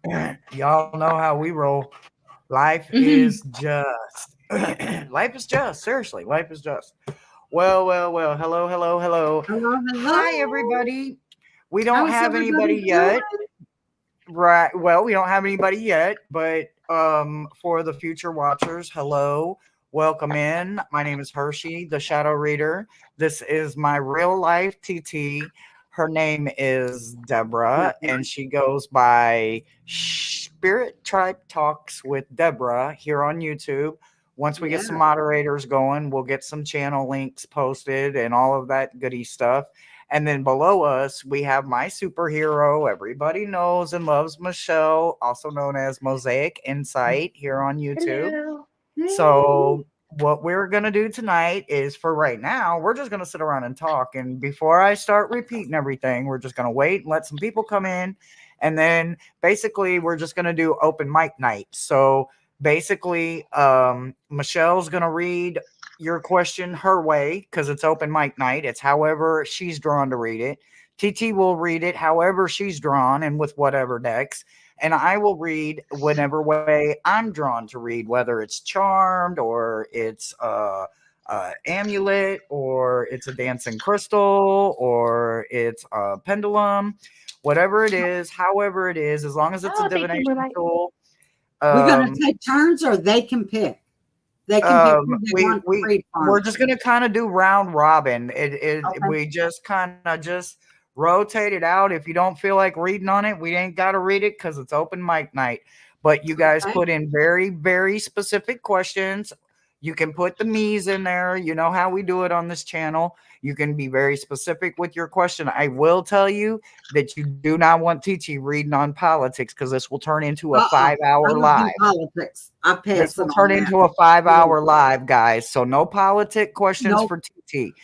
Y'all know how we roll. Life Mhm. is just. Life is just. Seriously, life is just. Well, well, well. Hello, hello, hello. Hello, Hi, hello. everybody. We don't How's have everybody anybody yet. doing? Right. Well, we don't have anybody yet, but for the future watchers, hello. Welcome in. My name is Hershey, the Shadow Reader. This is my real life TT. Her name is Yeah. Deborah, and she goes by Spirit Tribe Talks with Deborah here on YouTube. Once we get some Yeah. moderators going, we'll get some channel links posted and all of that goody stuff. And then below us, we have my superhero. Everybody knows and loves Michelle, also known as Mosaic Insight here on YouTube. Hello. Hey. So, what we're going to do tonight is for right now, we're just going to sit around and talk. And before I start repeating everything, we're just going to wait and let some people come in. And then basically, we're just going to do open mic night. So, basically, Michelle's going to read your question her way because it's open mic night. It's however she's drawn to read it. TT will read it however she's drawn and with whatever decks. And I will read whatever way I'm drawn to read, whether it's charmed or it's amulet or it's a dancing crystal or it's a pendulum, whatever it is, however it is, as long as it's a Oh, thank you, divination Moonlight. tool. We're gonna Um, take turns, or they can pick. They can pick who they we want to we read we're from. just gonna kind of do round robin. Okay. We just kind of just rotate it out. If you don't feel like reading on it, we ain't got to read it because it's open mic night. But you guys Okay. put in very very specific questions. You can put the me's in there. You know how we do it on this channel. You can be very specific with your question. I will tell you that you do not want TT reading on politics because this will turn into a Uh-uh. 5 hour I don't do live. politics. I This pass will it on turn that. into a five No. hour live, guys. So no politic questions Nope. for TT.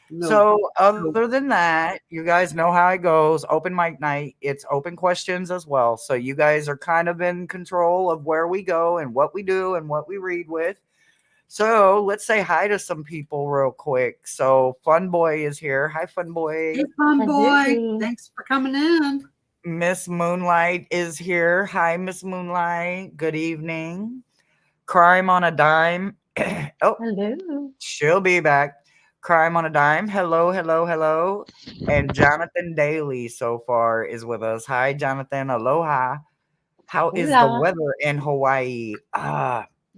No. So other No. than that, you guys know how it goes. Open mic night. It's open questions as well. So you guys are kind of in control of where we go and what we do and what we read with. So let's say hi to some people real quick. So Fun Boy is here. Hi, Fun Hey, Boy. fun boy. Hello. Thanks for coming in. Miss Moonlight is here. Hi, Miss Moonlight. Good evening. Crime on a Dime. Oh, Hello. she'll be back. Crime on a Dime. Hello, hello, hello. And Jonathan Daly so far is with us. Hi, Jonathan. Aloha. How is the Hola. weather in Hawaii?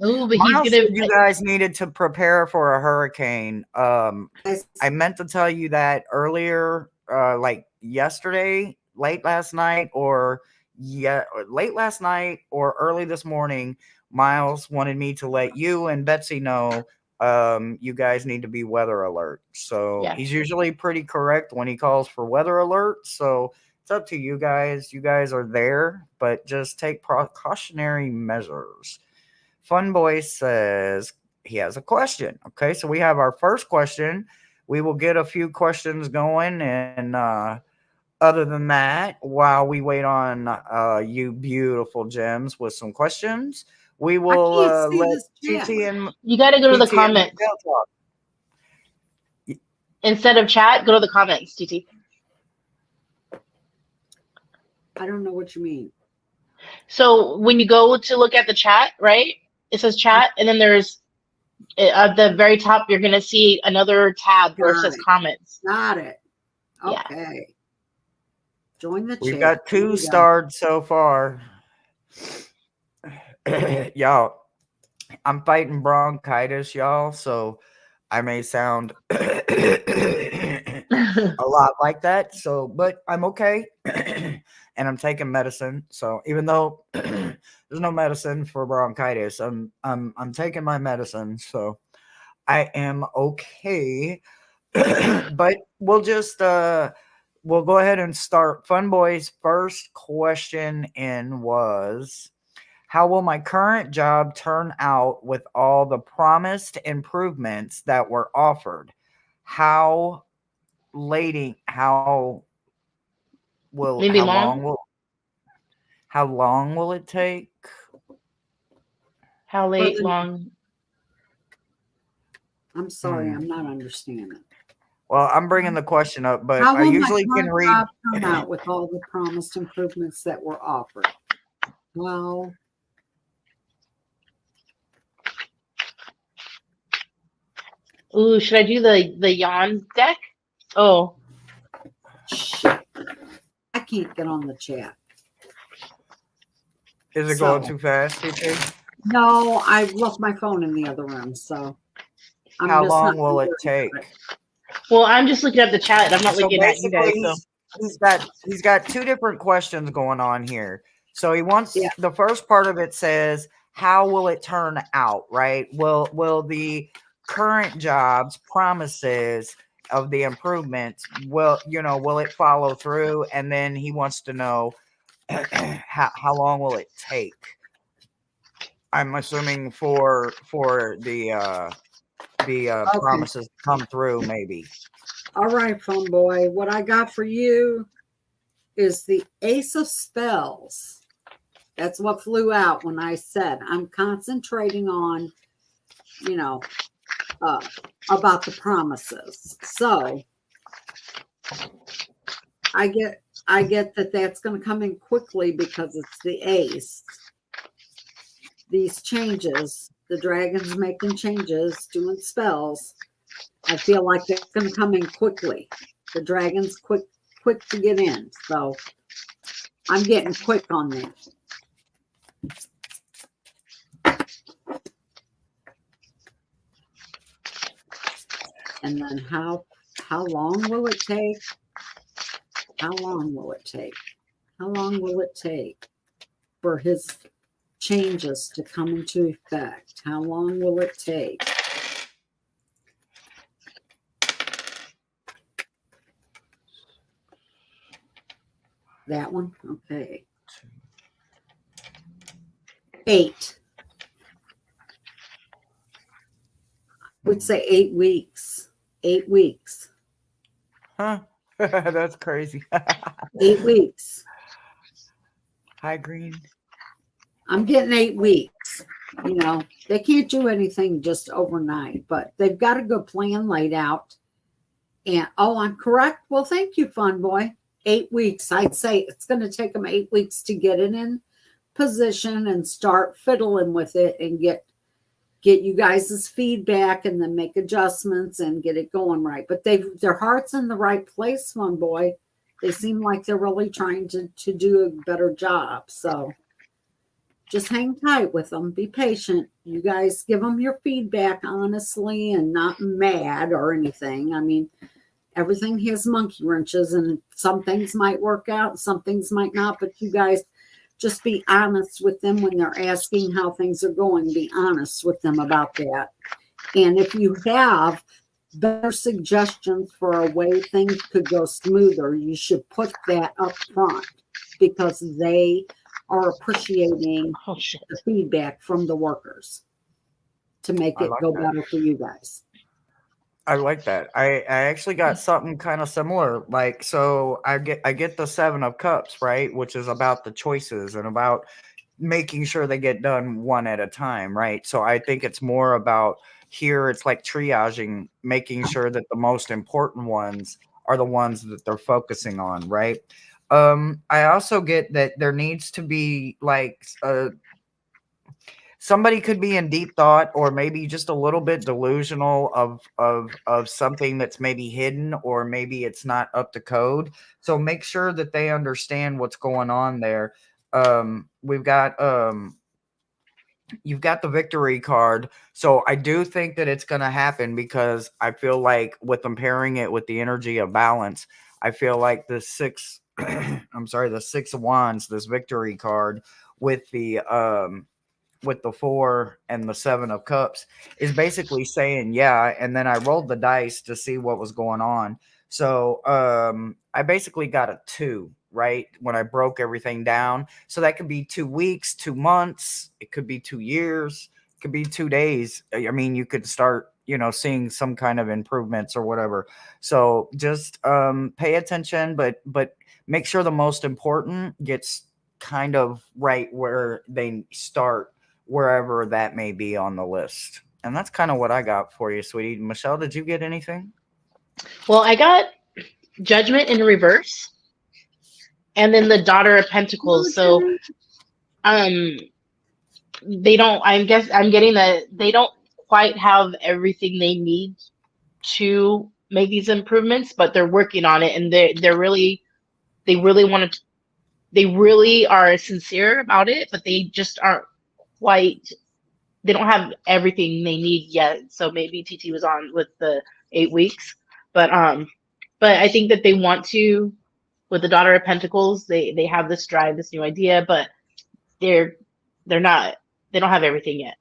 Oh, but he's Miles said gonna. you guys needed to prepare for a hurricane. Yes. I meant to tell you that earlier, like yesterday, late last night, or late last night or early this morning. Miles wanted me to let you and Betsy know you guys need to be weather alert. So Yeah. he's usually pretty correct when he calls for weather alert. So it's up to you guys. You guys are there, but just take precautionary measures. Fun Boy says he has a question. Okay, so we have our first question. We will get a few questions going, and other than that, while we wait on you beautiful gems with some questions, we I will can't see let this chat. You got to go to the TT and comments Michelle talk. instead of chat. Go to the comments, TT. I don't know what you mean. So when you go to look at the chat, right? It says chat, and then there's at the very top. You're gonna see another tab where it Got says it. comments. Got it. Yeah. Okay. Join the We've chat. got Here two we go. starred so far. Y'all, I'm fighting bronchitis, y'all, so I may sound a lot like that. So, but I'm okay, and I'm taking medicine. So even though there's no medicine for bronchitis, I'm taking my medicine. So I am okay. But we'll go ahead and start. Fun Boy's first question in was, how will my current job turn out with all the promised improvements that were offered? How how will Maybe long. how long will it take? How For late? the, Long. I'm sorry, Hmm. I'm not understanding. Well, I'm bringing the question up, but How I will my usually can current read. job turn out with all the promised improvements that were offered? Well, Ooh, should I do the yawn deck? Oh, shit. I can't get on the chat. Is it going too fast, you think? No, I left my phone in the other room, so I'm How just long not will it worried take? about it. well, I'm just looking at the chat. I'm not So looking at you guys. basically, So he's got two different questions going on here. So he wants Yeah. the first part of it says, how will it turn out? Right? Will the current jobs promises of the improvements will it follow through? And then he wants to know how long will it take? I'm assuming for the Okay. promises to come through, maybe. All right, phone boy. What I got for you is the Ace of Spells. That's what flew out when I said I'm concentrating on, about the promises. So I get that that's going to come in quickly because it's the ace. These changes, the dragon's making changes, doing spells. I feel like that's going to come in quickly. The dragon's quick to get in. So I'm getting quick on that. And then how long will it take? How long will it take? How long will it take for his changes to come into effect? How long will it take? That one? Okay. 8. Would say 8 weeks. 8 weeks. Huh? That's crazy. 8 weeks. Hi, Green. I'm getting 8 weeks. They can't do anything just overnight, but they've got a good plan laid out. And I'm correct. Well, thank you, Fun Boy. 8 weeks. I'd say it's going to take them 8 weeks to get it in position and start fiddling with it and get you guys' feedback and then make adjustments and get it going right. But their heart's in the right place, Fun Boy. They seem like they're really trying to do a better job. So just hang tight with them. Be patient. You guys give them your feedback honestly and not mad or anything. I mean, everything has monkey wrenches and some things might work out, some things might not, but you guys just be honest with them when they're asking how things are going. Be honest with them about that. And if you have better suggestions for a way things could go smoother, you should put that up front because they are appreciating the feedback from the workers to make it go better for you guys. I like that. I actually got something kind of similar. Like, so I get the 7 of Cups, right? Which is about the choices and about making sure they get done one at a time, right? So I think it's more about here, it's like triaging, making sure that the most important ones are the ones that they're focusing on, right? I also get that there needs to be like somebody could be in deep thought or maybe just a little bit delusional of something that's maybe hidden or maybe it's not up to code. So make sure that they understand what's going on there. We've got you've got the victory card. So I do think that it's going to happen because I feel like with comparing it with the energy of balance, I feel like the 6 I'm sorry, the 6 of Wands, this victory card with the 4 and the 7 of Cups is basically saying, yeah. And then I rolled the dice to see what was going on. So I basically got a 2, right? When I broke everything down. So that could be 2 weeks, 2 months. It could be 2 years. It could be 2 days. I mean, you could start, seeing some kind of improvements or whatever. So just pay attention, but make sure the most important gets kind of right where they start, wherever that may be on the list. And that's kind of what I got for you, sweetie. Michelle, did you get anything? Well, I got Judgment in reverse and then the Daughter of Pentacles. So They don't. I'm getting that they don't quite have everything they need to make these improvements, but they're working on it, and they really want to. They really are sincere about it, but they just aren't quite. They don't have everything they need yet. So maybe TT was on with the 8 weeks, but I think that they want to. With the Daughter of Pentacles, they have this drive, this new idea, but they're not. They don't have everything yet.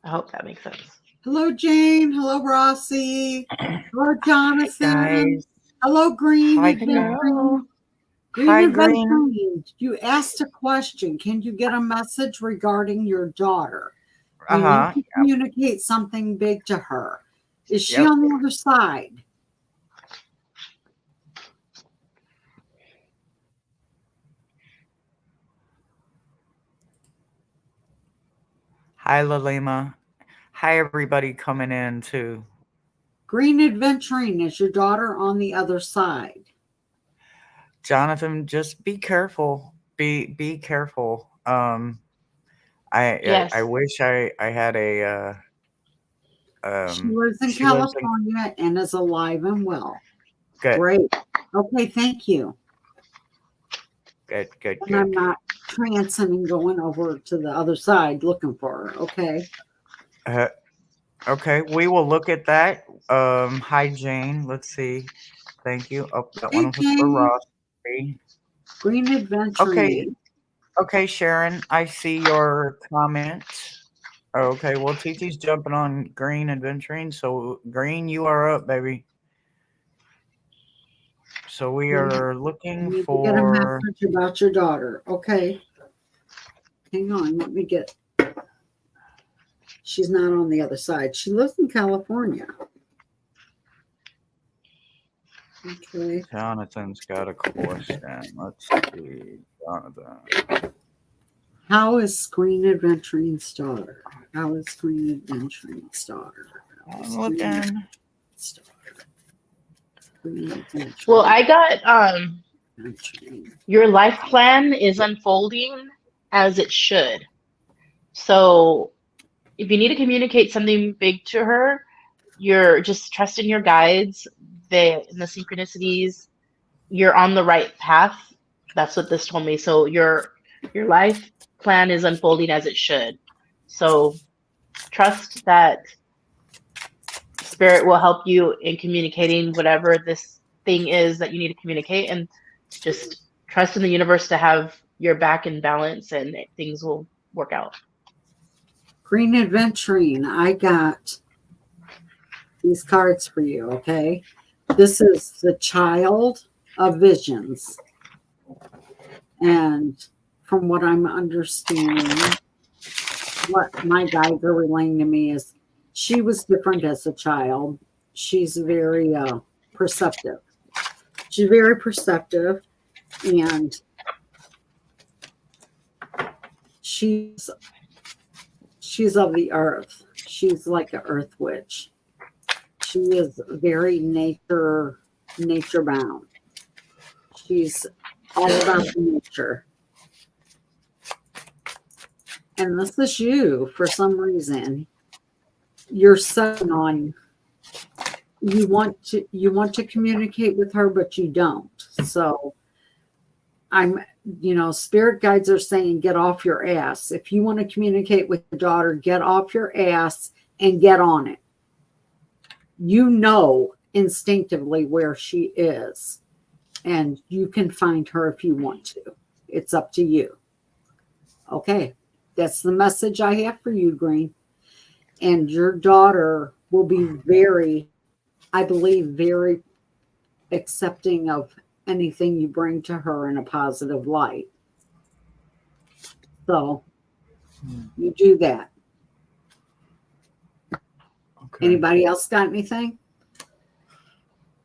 I hope that makes sense. Hello, Jane. Hello, Rossi. Hello, Jonathan. Guys. Hello, Green. Hi, Hello. Hi, Green. You asked a question. Can you get a message regarding your daughter? You Uh-huh. need to communicate something big to her. Is she Yep. on the other side? Hi, Lalima. Hi, everybody coming in too. Green Adventuring, is your daughter on the other side? Jonathan, just be careful. Be careful. Yes. I wish I had a She lives in she lives California and is alive and well. good. Great. Okay, thank you. Good. And I'm not trancing and going over to the other side looking for her. Okay. Okay, we will look at that. Hi, Jane. Let's see. Thank you. Oh, that Hey, one was for Jane. Ross. Green Adventuring. Okay, Sharon. I see your comment. Okay, well, TT's jumping on Green Adventuring. So, Green, you are up, baby. So, we are You looking need to for. get a message about your daughter. Okay. Hang on. Let me get. She's not on the other side. She lives in California. Okay. Jonathan's got a question. Let's see. Jonathan. How is Green Adventuring's daughter? How is Green Adventuring's daughter? I'm looking. Well, I got your life plan is unfolding as it should. So if you need to communicate something big to her, you're just trusting your guides, the synchronicities. You're on the right path. That's what this told me. So your life plan is unfolding as it should. So trust that Spirit will help you in communicating whatever this thing is that you need to communicate, and just trust in the universe to have your back in balance, and things will work out. Green Adventuring, I got these cards for you, okay? This is the Child of Visions. And from what I'm understanding, what my guides are relaying to me is she was different as a child. She's very perceptive. She's very perceptive, and she's of the earth. She's like an earth witch. She is very nature bound. She's all about nature. And this is you for some reason. You're setting on you want to communicate with her, but you don't. So spirit guides are saying get off your ass. If you want to communicate with your daughter, get off your ass and get on it. You know instinctively where she is, and you can find her if you want to. It's up to you. Okay, that's the message I have for you, Green. And your daughter will be very, I believe, very accepting of anything you bring to her in a positive light. So you do that. Okay. Anybody else got anything?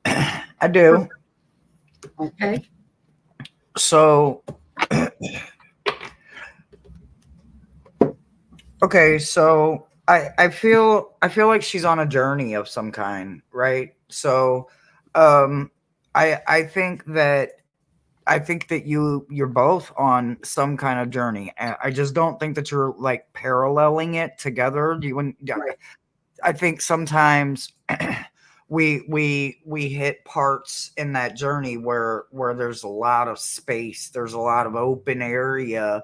I do. Okay. So, okay, so I feel like she's on a journey of some kind, right? So, I think that I think that you're both on some kind of journey. And I just don't think that you're like paralleling it together. Right. I think sometimes we hit parts in that journey where there's a lot of space, there's a lot of open area,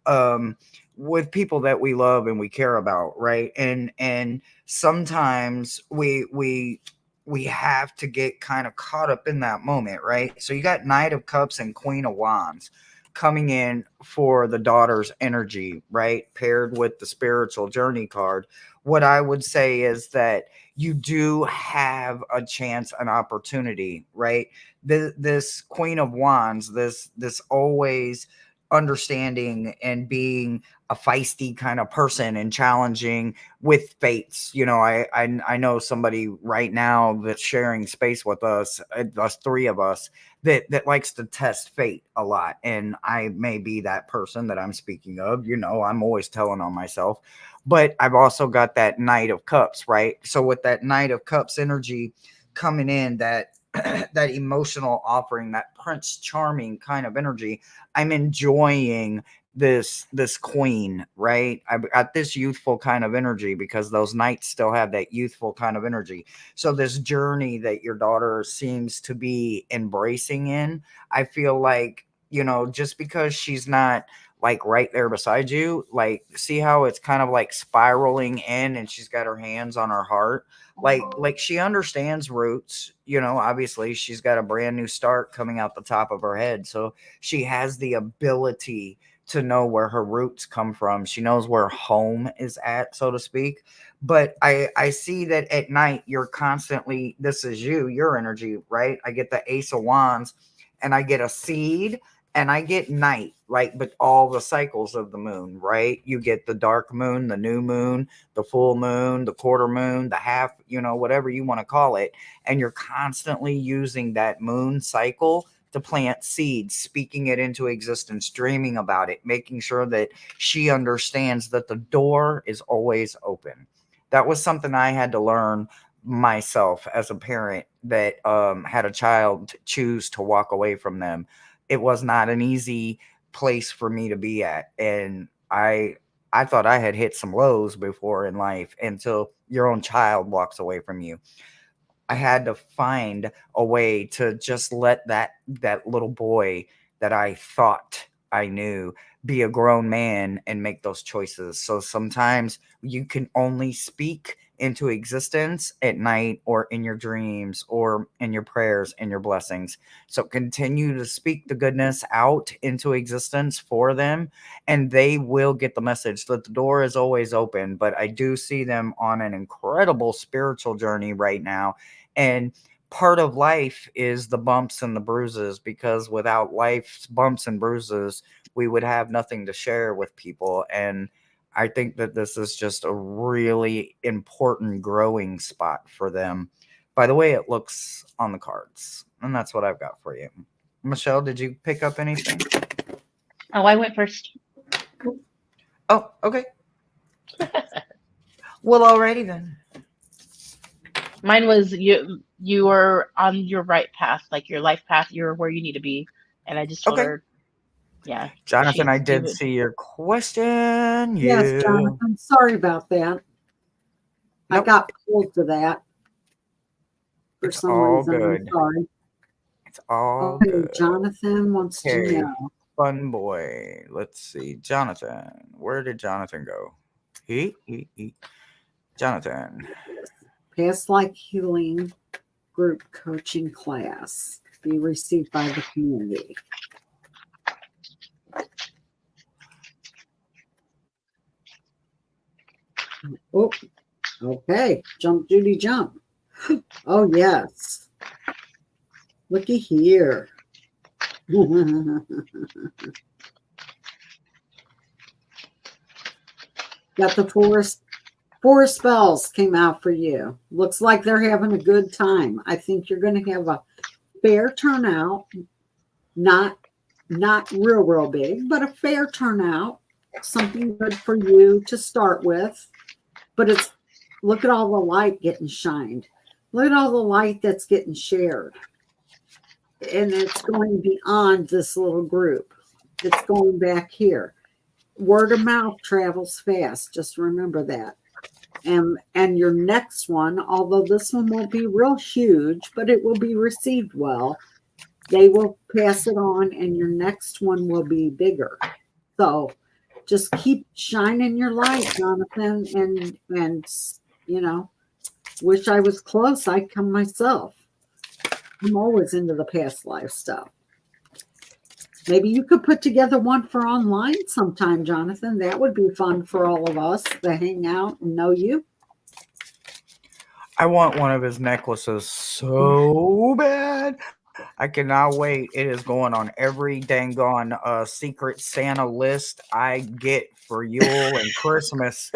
um, with people that we love and we care about, right? And sometimes we have to get kind of caught up in that moment, right? So you got Knight of Cups and Queen of Wands coming in for the daughter's energy, right? Paired with the spiritual journey card. What I would say is that you do have a chance, an opportunity, right? This Queen of Wands, this always understanding and being a feisty kind of person and challenging with fates. You know, I know somebody right now that's sharing space with us, three of us, that likes to test fate a lot. And I may be that person that I'm speaking of. You know, I'm always telling on myself. But I've also got that Knight of Cups, right? So with that Knight of Cups energy coming in, that that emotional offering, that Prince Charming kind of energy, I'm enjoying this queen, right? I've got this youthful kind of energy because those knights still have that youthful kind of energy. So this journey that your daughter seems to be embracing in, I feel like, you know, just because she's not like right there beside you, like see how it's kind of like spiraling in and she's got her hands on her heart, like she understands roots. You know, obviously she's got a brand new start coming out the top of her head, so she has the ability to know where her roots come from. She knows where home is at, so to speak. But I see that at night you're constantly, this is your energy, right? I get the Ace of Wands and I get a seed and I get night, like, but all the cycles of the moon, right? You get the dark moon, the new moon, the full moon, the quarter moon, the half, you know, whatever you want to call it. And you're constantly using that moon cycle to plant seeds, speaking it into existence, dreaming about it, making sure that she understands that the door is always open. That was something I had to learn myself as a parent that had a child choose to walk away from them. It was not an easy place for me to be at. And I thought I had hit some lows before in life until your own child walks away from you. I had to find a way to just let that little boy that I thought I knew be a grown man and make those choices. So sometimes you can only speak into existence at night or in your dreams or in your prayers and your blessings. So continue to speak the goodness out into existence for them, and they will get the message that the door is always open. But I do see them on an incredible spiritual journey right now. And part of life is the bumps and the bruises, because without life's bumps and bruises, we would have nothing to share with people. And I think that this is just a really important growing spot for them. By the way, it looks on the cards. And that's what I've got for you. Michelle, did you pick up anything? Oh, I went first. Oh, okay. Well, alrighty then. Mine was you are on your right path, like your life path. You're where you need to be. And I just told Okay. her, yeah, Jonathan, I she did would. see your question. Yes, You. Jonathan. Sorry about that. I Nope. got pulled to that for It's some all reason. good. I'm sorry. It's all Okay, good. Jonathan wants to Okay, know. fun boy. Let's see. Jonathan. Where did Jonathan go? He. Jonathan. Past life healing group coaching class be received by the community. Oh, okay. Jump, Judy, jump. Oh, yes. Looky here. Got the four spells came out for you. Looks like they're having a good time. I think you're going to have a fair turnout. Not real big, but a fair turnout. Something good for you to start with. But it's, look at all the light getting shined. Look at all the light that's getting shared. and it's going beyond this little group. It's going back here. Word of mouth travels fast. Just remember that. And your next one, although this one won't be real huge, but it will be received well, they will pass it on, and your next one will be bigger. So just keep shining your light, Jonathan, and you know, wish I was close. I'd come myself. I'm always into the past life stuff. Maybe you could put together one for online sometime, Jonathan. That would be fun for all of us to hang out and know you. I want one of his necklaces so bad. I cannot wait. It is going on every dang on Secret Santa list I get for Yule and Christmas.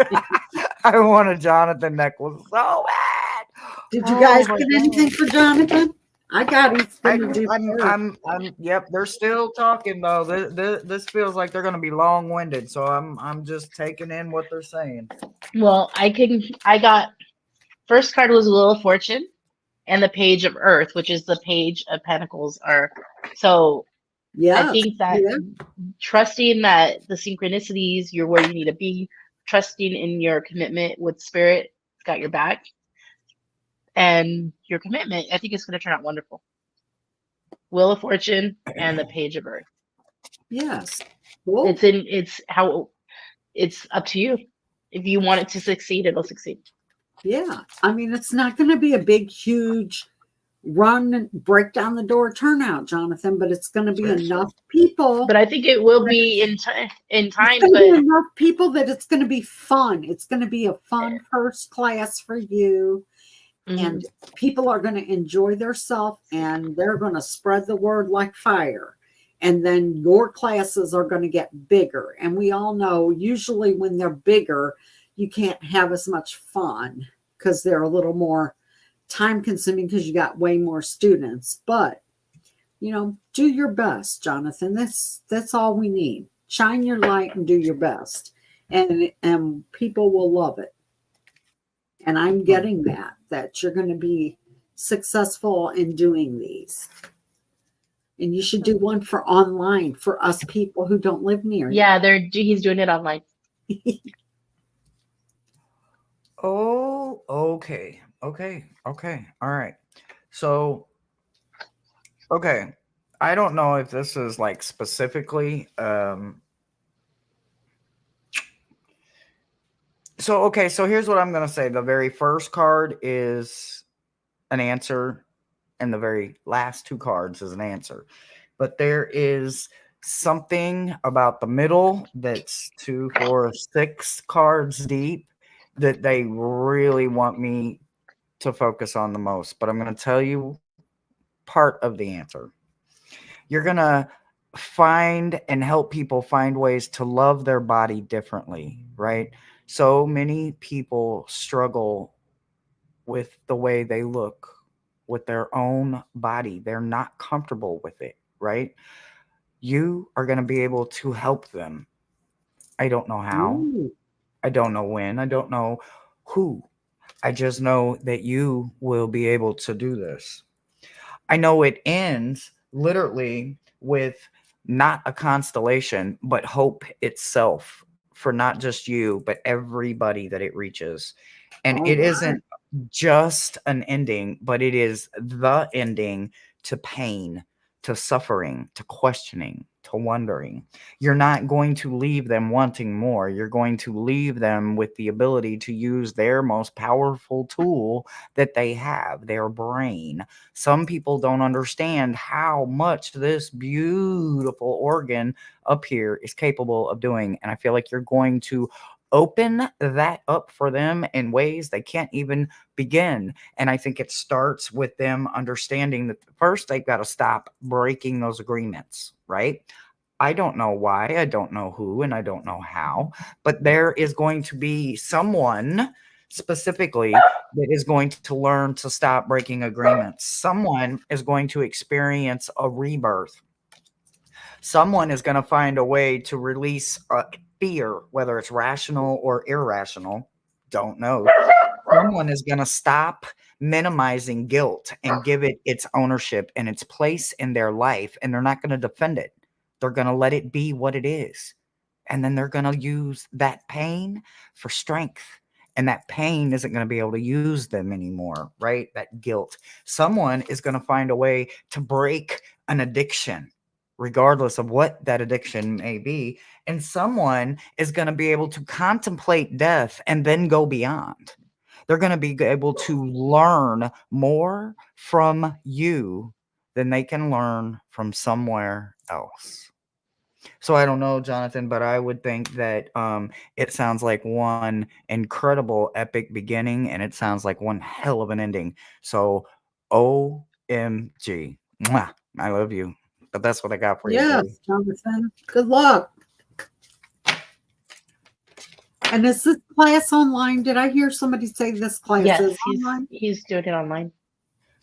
I want a Jonathan necklace so bad. Did you guys my get God. anything for Jonathan? I got it. Yep. They're still talking though. This feels like they're gonna be long-winded, so I'm just taking in what they're saying. Well, I got first card was Wheel of Fortune and the Page of Earth, which is the Page of Pentacles. So Yeah. I think that trusting that the synchronicities, you're where you need to be, trusting in your commitment with spirit, it's got your back. And your commitment, I think it's going to turn out wonderful. Wheel of Fortune and the Page of Earth. Yes. Cool. It's up to you. If you want it to succeed, it'll succeed. Yeah. I mean, it's not going to be a big, huge run, break down the door turnout, Jonathan, but it's going to be enough people. But I think it will be in time. It's going to be enough people that it's going to be fun. It's going to be a fun first class for you. And people are going to enjoy themselves, and they're going to spread the word like fire. And then your classes are going to get bigger. And we all know usually when they're bigger, you can't have as much fun because they're a little more time consuming because you got way more students. But, you know, do your best, Jonathan. That's all we need. Shine your light and do your best. And people will love it. And I'm getting that you're going to be successful in doing these. And you should do one for online for us people who don't live near you. Yeah, he's doing it online. Oh, okay. All right. So, okay. I don't know if this is like specifically so here's what I'm going to say. The very first card is an answer, and the very last two cards is an answer. But there is something about the middle that's 2, 4, 6 cards deep that they really want me to focus on the most. But I'm going to tell you part of the answer. You're going to find and help people find ways to love their body differently, right? So many people struggle with the way they look, with their own body. They're not comfortable with it, right? You are going to be able to help them. I don't know how. Ooh. I don't know when. I don't know who. I just know that you will be able to do this. I know it ends literally with not a constellation, but hope itself for not just you, but everybody that it reaches. And it isn't just an ending, but it is the ending to pain, to suffering, to questioning, to wondering. You're not going to leave them wanting more. You're going to leave them with the ability to use their most powerful tool that they have, their brain. Some people don't understand how much this beautiful organ up here is capable of doing. And I feel like you're going to open that up for them in ways they can't even begin. And I think it starts with them understanding that first they've got to stop breaking those agreements, right? I don't know why, I don't know who, and I don't know how, but there is going to be someone specifically that is going to learn to stop breaking agreements. Someone is going to experience a rebirth. Someone is going to find a way to release fear, whether it's rational or irrational. Don't know. Someone is going to stop minimizing guilt and give it its ownership and its place in their life, and they're not going to defend it. They're going to let it be what it is. And then they're going to use that pain for strength. And that pain isn't going to be able to use them anymore, right? That guilt. Someone is going to find a way to break an addiction, regardless of what that addiction may be. And someone is going to be able to contemplate death and then go beyond. They're going to be able to learn more from you than they can learn from somewhere else. So I don't know, Jonathan, but I would think that it sounds like one incredible epic beginning, and it sounds like one hell of an ending. So OMG. Mwah, I love you. But that's what I got for you, Yes, buddy. Jonathan. Good luck. And is this class online? Did I hear somebody say this class Yes, is online? he's doing it online.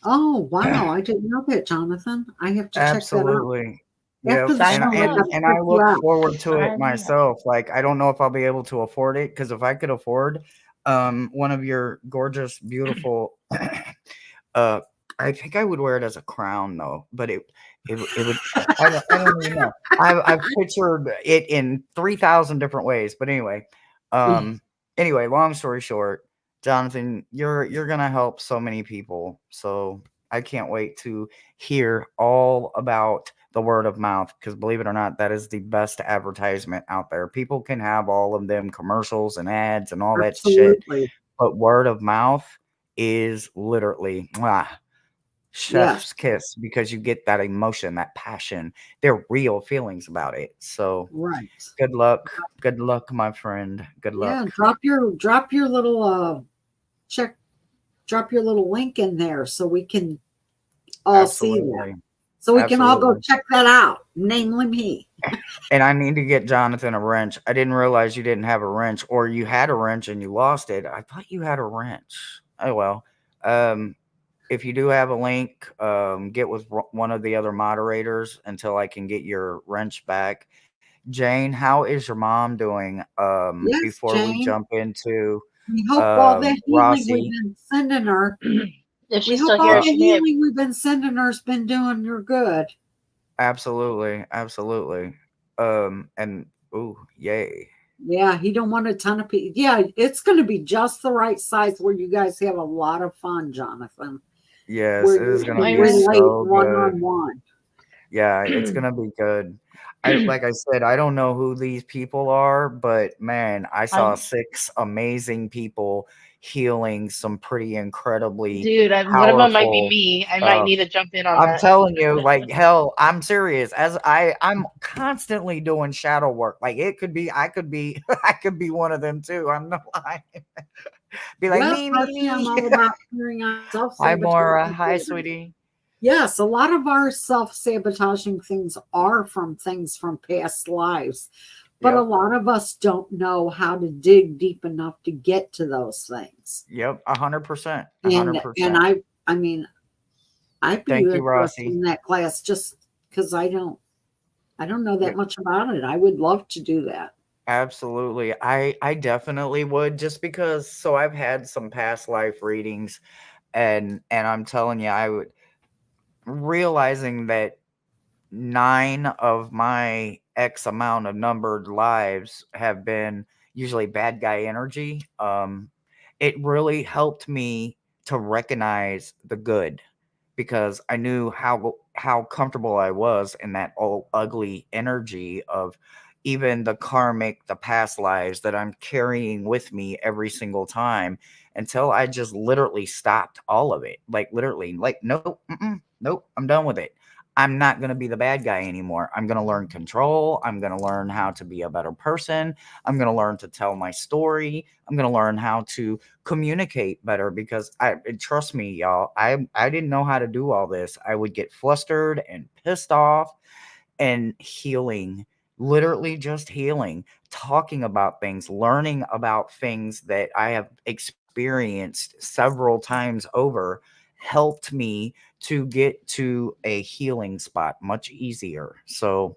Oh, wow. I didn't know that, Jonathan. I have to check that out. Absolutely. After Yep. the Sign show, I up. got to And check I you look out. forward to Sign me it up. myself. Like, I don't know if I'll be able to afford it, because if I could afford one of your gorgeous, beautiful I think I would wear it as a crown though, but it would I don't even know. I've pictured it in 3,000 different ways, but anyway, long story short, Jonathan, you're gonna help so many people, so I can't wait to hear all about the word of mouth, because believe it or not, that is the best advertisement out there. People can have all of them commercials and ads and all that shit, Absolutely. but word of mouth is literally Yes. chef's kiss, because you get that emotion, that passion. They're real feelings about it. So Right. good luck. Good luck, my friend. Good Yeah. luck. Drop your little drop your little link in there so we can all see that. Absolutely. So we can all go Absolutely. check that out, namely me. And I need to get Jonathan a wrench. I didn't realize you didn't have a wrench, or you had a wrench and you lost it. I thought you had a wrench. Oh well. If you do have a link, get with one of the other moderators until I can get your wrench back. Jane, how is your mom doing? Yes, Before we Jane. jump into We hope all that healing we've Rossi. been sending her. If We she's hope still all here, the she may have. healing we've been sending her's been doing her good. Absolutely, absolutely. And ooh, yay. Yeah, he don't want a ton of people. Yeah, it's going to be just the right size where you guys have a lot of fun, Jonathan. Yes, Where it is you gonna can be relate so one good. on one. Yeah, it's gonna be good. Like I said, I don't know who these people are, but man, I saw 6 amazing people healing some pretty incredibly Dude, one of them might be powerful. me. I might need to jump in on I'm that. telling you, like hell, I'm serious. As I'm constantly doing shadow work. Like it could be, I could be, I could be one of them too. I'm not lying. Be like Well, me, personally, I'm all about clearing out Hi, self-sabotaging Maura. Hi, patterns. sweetie. Yes, a lot of our self-sabotaging things are from things from past lives, but a Yep. lot of us don't know how to dig deep enough to get to those things. Yep. 100%. And 100%. I mean, I'd be Thank you, interested Rossi. in that class just because I don't know that Yep. much about it. I would love to do that. Absolutely. I definitely would, just because, so I've had some past life readings, and I'm telling you, I would, realizing that 9 of my X amount of numbered lives have been usually bad guy energy. It really helped me to recognize the good, because I knew how comfortable I was in that old ugly energy of even the karmic, the past lives that I'm carrying with me every single time, until I just literally stopped all of it. Like literally, like nope, nope, I'm done with it. I'm not going to be the bad guy anymore. I'm going to learn control. I'm going to learn how to be a better person. I'm going to learn to tell my story. I'm going to learn how to communicate better, because trust me, y'all, I didn't know how to do all this. I would get flustered and pissed off. And healing, literally just healing, talking about things, learning about things that I have experienced several times over, helped me to get to a healing spot much easier. So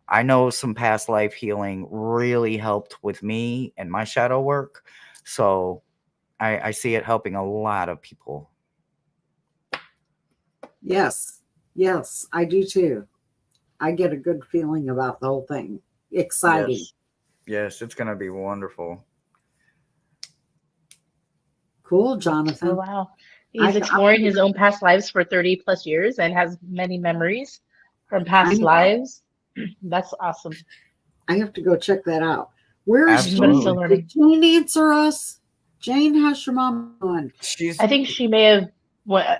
I know some past life healing really helped with me and my shadow work. So I see it helping a lot of people. Yes. Yes, I do too. I get a good feeling about the whole thing. Exciting. Yes, it's going to be wonderful. Cool, Oh, Jonathan. wow. He's exploring his own past lives for 30 plus years and has many memories from past lives. That's awesome. I have to go check that out. Where is But it's Absolutely. still Jane? learning. Did Jane answer us? Jane, how's your mom doing? She's I think she may have.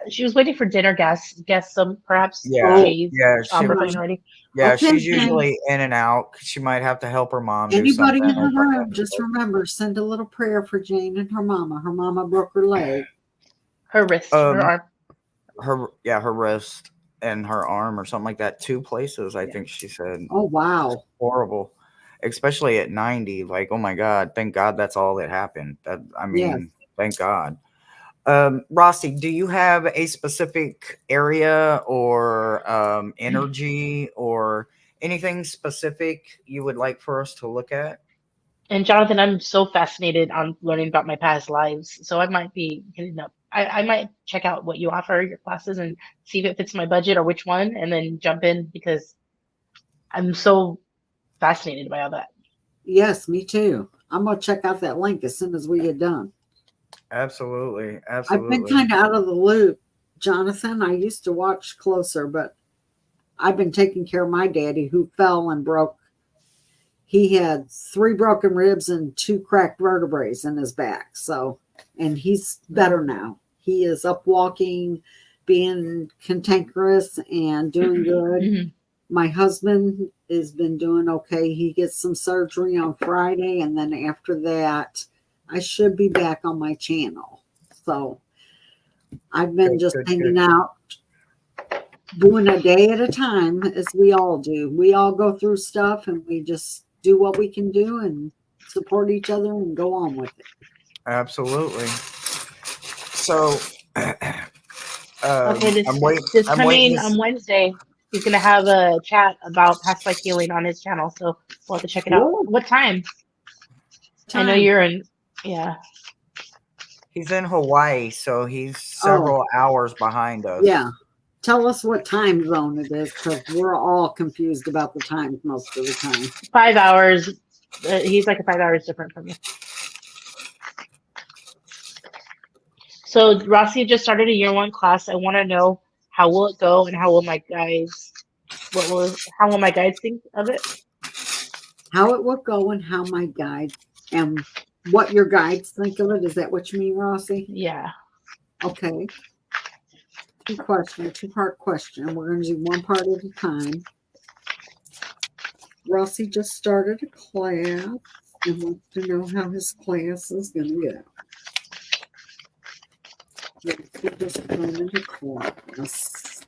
She was waiting for dinner guests. Some perhaps yeah, Jay's yeah, she were Right. coming already. yeah, Okay, she's Jane. usually in and out. She might have to help her mom do Anybody something in or the something. room, just remember, send a little prayer for Jane and her mama. Her mama broke her leg. Her wrist, her arm. Her wrist and her arm or something like that. 2 places, I think she said. Oh, wow. Horrible. Especially at 90. Like, oh my God, thank God that's all that happened. Yes. Thank God. Rossi, do you have a specific area or energy or anything specific you would like for us to look at? And Jonathan, I'm so fascinated on learning about my past lives. So I might be hitting up. I might check out what you offer, your classes, and see if it fits my budget or which one, and then jump in because I'm so fascinated by all that. Yes, me too. I'm going to check out that link as soon as we get done. Absolutely. I've been Absolutely. kind of out of the loop, Jonathan. I used to watch closer, but I've been taking care of my daddy who fell and broke. He had 3 broken ribs and 2 cracked vertebrae in his back. So, and he's better now. He is up walking, being cantankerous and doing good. Mhm. My husband has been doing okay. He gets some surgery on Friday, and then after that, I should be back on my channel. So I've been just hanging out, doing a day at a time, as we all do. We all go through stuff, and we just do what we can do and support each other and go on with it. Absolutely. So, Okay, I'm waiting. this I'm waiting. coming on Wednesday, he's gonna have a chat about past life healing on his channel, so we'll have to check it out. Cool. What time? I know Time. you're in. Yeah. He's in Hawaii, so he's several hours behind us. Yeah. Tell us what time zone it is, because we're all confused about the times most of the time. 5 hours. He's like 5 hours different from you. So Rossi just started a year 1 class. I want to know how will it go and how will my guides think of it? How it will go and how my guides and what your guides think of it. Is that what you mean, Rossi? Yeah. Okay. 2-part question. We're going to do 1 part at a time. Rossi just started a class and wants to know how his class is going to go. Rossi just started a class.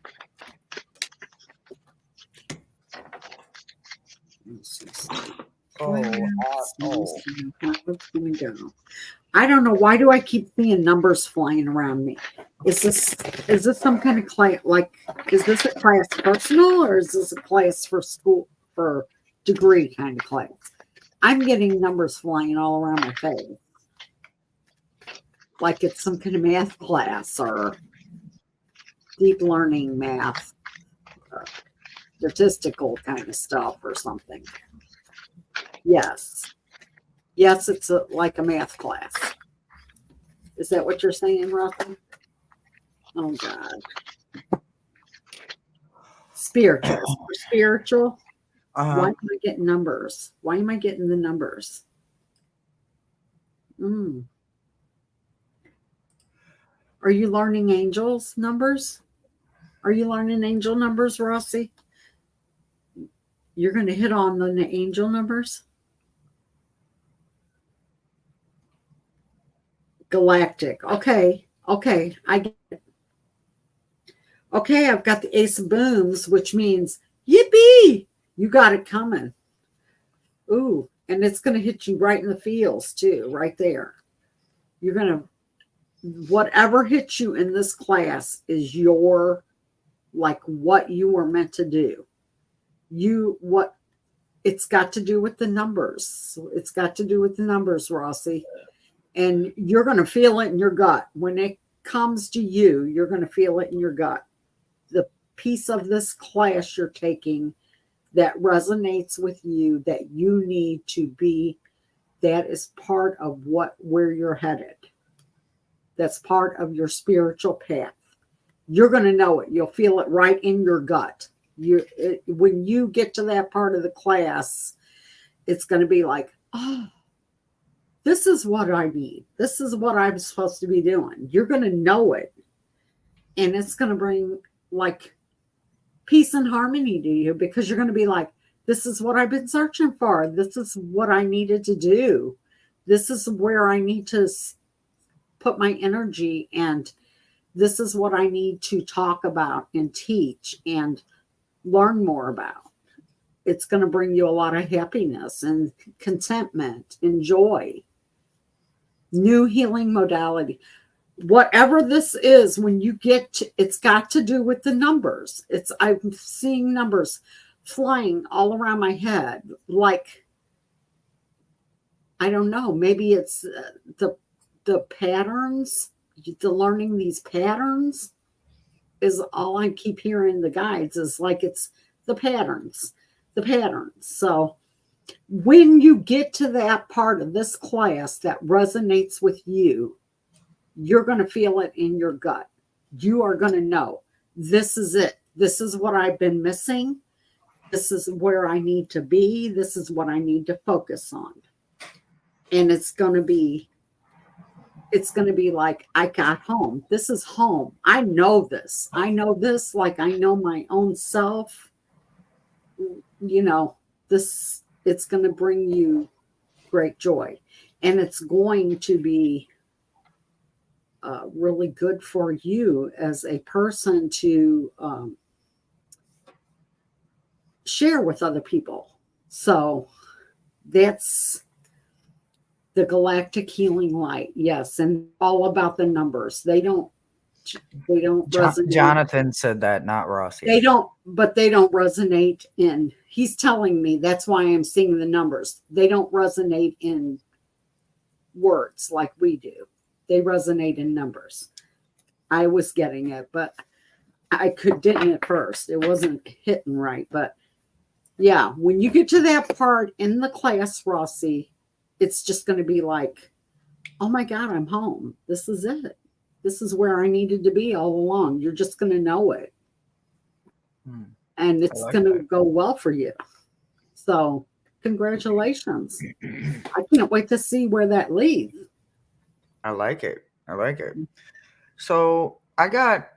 I don't know. Why do I keep seeing numbers flying around me? Is this some kind of class? Like, is this a class personal, or is this a class for school, for degree kind of class? I'm getting numbers flying all around my face, like it's some kind of math class or deep learning math, or statistical kind of stuff or something. Yes, it's like a math class. Is that what you're saying, Russell? Oh God. Spiritual. Spiritual. Why am I getting numbers? Why am I getting the numbers? Are you learning angels numbers? Are you learning angel numbers, Rossi? You're going to hit on the angel numbers? Galactic. Okay. I get it. Okay, I've got the Ace of Booms, which means yippee! You got it coming. Ooh, and it's going to hit you right in the feels too, right there. You're going to, whatever hits you in this class is your, like, what you were meant to do. It's got to do with the numbers. It's got to do with the numbers, Rossi. And you're going to feel it in your gut. When it comes to you, you're going to feel it in your gut. piece of this class you're taking that resonates with you, that you need to be, that is part of where you're headed. That's part of your spiritual path. You're going to know it. You'll feel it right in your gut. When you get to that part of the class, it's going to be like, oh, this is what I need. This is what I'm supposed to be doing. You're going to know it. And it's going to bring like peace and harmony to you, because you're going to be like, this is what I've been searching for. This is what I needed to do. This is where I need to put my energy, and this is what I need to talk about and teach and learn more about. It's going to bring you a lot of happiness and contentment and joy. New healing modality. Whatever this is, when you get to, it's got to do with the numbers. I'm seeing numbers flying all around my head. Like, I don't know, maybe it's the patterns, the learning these patterns is all I keep hearing the guides is like, it's the patterns. So when you get to that part of this class that resonates with you, you're going to feel it in your gut. You are going to know, this is it. This is what I've been missing. This is where I need to be. This is what I need to focus on. And it's going to be like, I got home. This is home. I know this. Like I know my own self. You know, it's going to bring you great joy. And it's going to be really good for you as a person to share with other people. So that's the galactic healing light. Yes. And all about the numbers. They don't resonate. Jonathan said that, not Rossi. They don't resonate in, he's telling me, that's why I'm seeing the numbers. They don't resonate in words like we do. They resonate in numbers. I was getting it, but I didn't at first. It wasn't hitting right. But yeah, when you get to that part in the class, Rossi, it's just going to be like, oh my God, I'm home. This is it. This is where I needed to be all along. You're just going to know it. And it's going to go well for you. So congratulations. I can't wait to see where that leads. I like it. So I got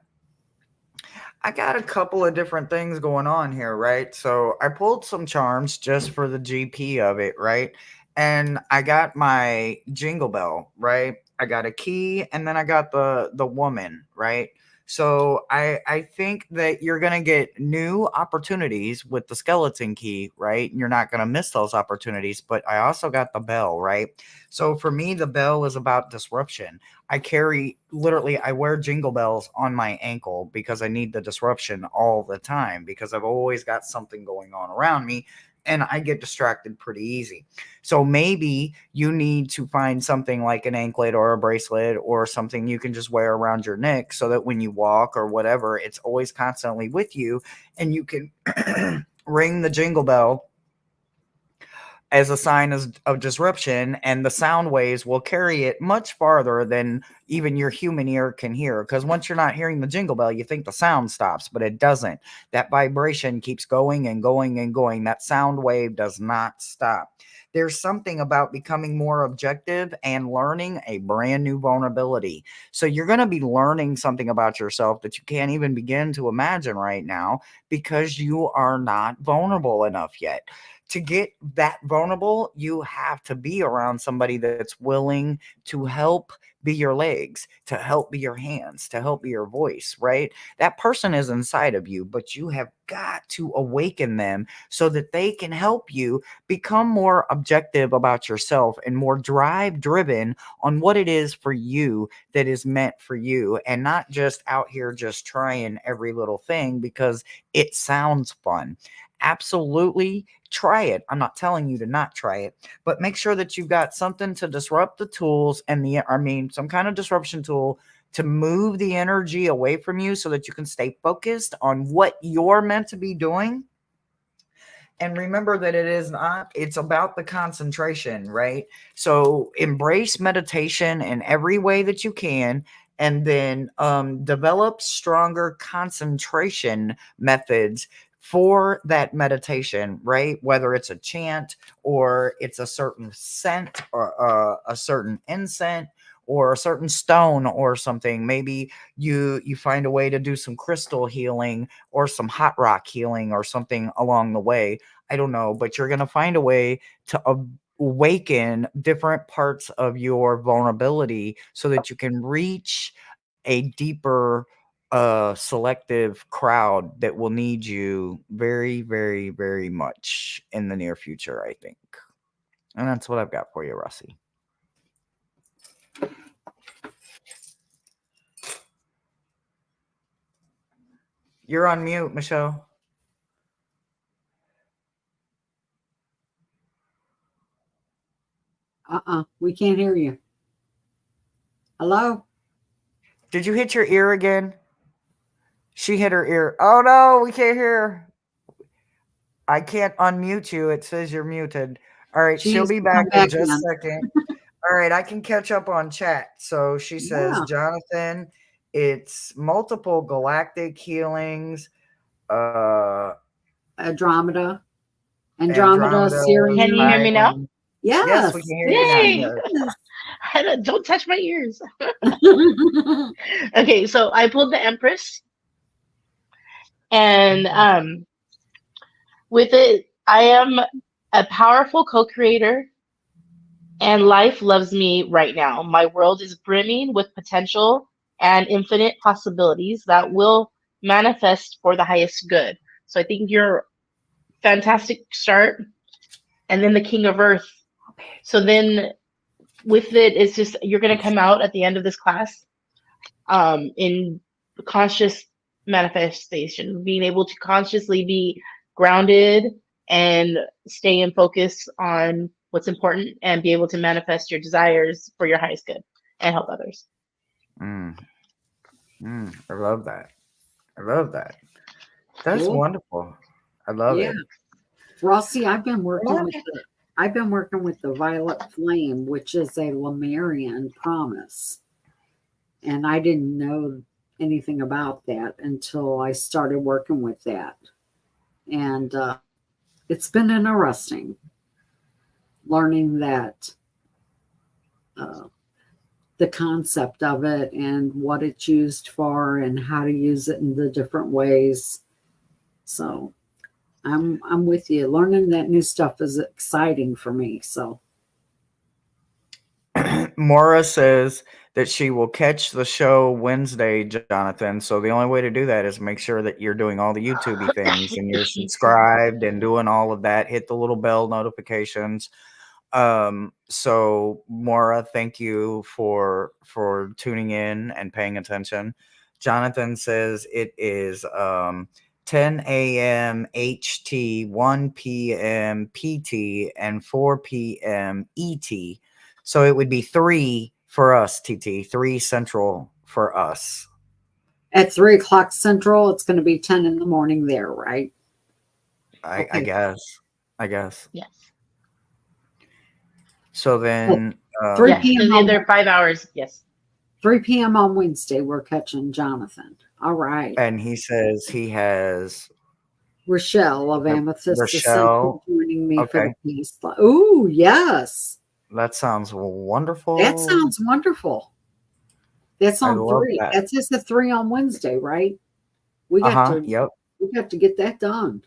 a couple of different things going on here, right? So I pulled some charms just for the GP of it, right? And I got my jingle bell, right? I got a key, and then I got the woman, right? So I think that you're going to get new opportunities with the skeleton key, right? And you're not going to miss those opportunities. But I also got the bell, right? So for me, the bell is about disruption. I wear jingle bells on my ankle because I need the disruption all the time, because I've always got something going on around me. And I get distracted pretty easy. So maybe you need to find something like an anklet or a bracelet or something you can just wear around your neck, so that when you walk or whatever, it's always constantly with you, and you can ring the jingle bell as a sign of disruption, and the sound waves will carry it much farther than even your human ear can hear. Because once you're not hearing the jingle bell, you think the sound stops, but it doesn't. That vibration keeps going and going and going. That sound wave does not stop. There's something about becoming more objective and learning a brand new vulnerability. So you're going to be learning something about yourself that you can't even begin to imagine right now, because you are not vulnerable enough yet. To get that vulnerable, you have to be around somebody that's willing to help be your legs, to help be your hands, to help be your voice, right? That person is inside of you, but you have got to awaken them so that they can help you become more objective about yourself and more driven on what it is for you that is meant for you, and not just out here just trying every little thing because it sounds fun. Absolutely try it. I'm not telling you to not try it, but make sure that you've got something to disrupt the tools and some kind of disruption tool to move the energy away from you so that you can stay focused on what you're meant to be doing. And remember that it's about the concentration, right? So embrace meditation in every way that you can, and then develop stronger concentration methods for that meditation, right? Whether it's a chant or it's a certain scent or a certain incense or a certain stone or something. Maybe you find a way to do some crystal healing or some hot rock healing or something along the way. I don't know, but you're going to find a way to awaken different parts of your vulnerability so that you can reach a deeper selective crowd that will need you very, very, very much in the near future, I think. And that's what I've got for you, Russie. You're on mute, Michelle. We can't hear you. Hello? Did you hit your ear again? She hit her ear. Oh no, we can't hear her. I can't unmute you. It says you're muted. All right, she'll be back in just a second. All right, I can catch up on chat. So she says, Jonathan, it's multiple galactic healings. Andromeda, Can Sirius. you hear me now? Yes. We can hear you now. Yes. Don't touch my ears. Okay, so I pulled the Empress, and with it, I am a powerful co-creator, and life loves me right now. My world is brimming with potential and infinite possibilities that will manifest for the highest good. So I think you're a fantastic start. And then the King of Earth. So then with it, it's just you're going to come out at the end of this class in conscious manifestation, being able to consciously be grounded and stay in focus on what's important and be able to manifest your desires for your highest good and help others. I love that. That's wonderful. I love it. Rossi, I've been working with the Violet Flame, which is a Lemurian promise. And I didn't know anything about that until I started working with that. And it's been interesting learning that the concept of it and what it's used for and how to use it in the different ways. So I'm with you. Learning that new stuff is exciting for me. So Maura says that she will catch the show Wednesday, Jonathan. So the only way to do that is make sure that you're doing all the YouTube things and you're subscribed and doing all of that. Hit the little bell notifications. So Maura, thank you for tuning in and paying attention. Jonathan says it is 10 a.m. HT, 1 p.m. PT, and 4 p.m. ET. So it would be 3 for us, TT, 3 Central for us. At 3 o'clock Central, it's going to be 10 in the morning there, right? I guess. Yes. So then 3 p.m. They're 5 hours. Yes. 3 p.m. on Wednesday, we're catching Jonathan. All right. And he says he has Rochelle of Amethyst Rochelle joining me for the piece. Oh, yes. That sounds wonderful. That sounds wonderful. That's on 3. That's just the 3 on Wednesday, right? We got to we have to get that done.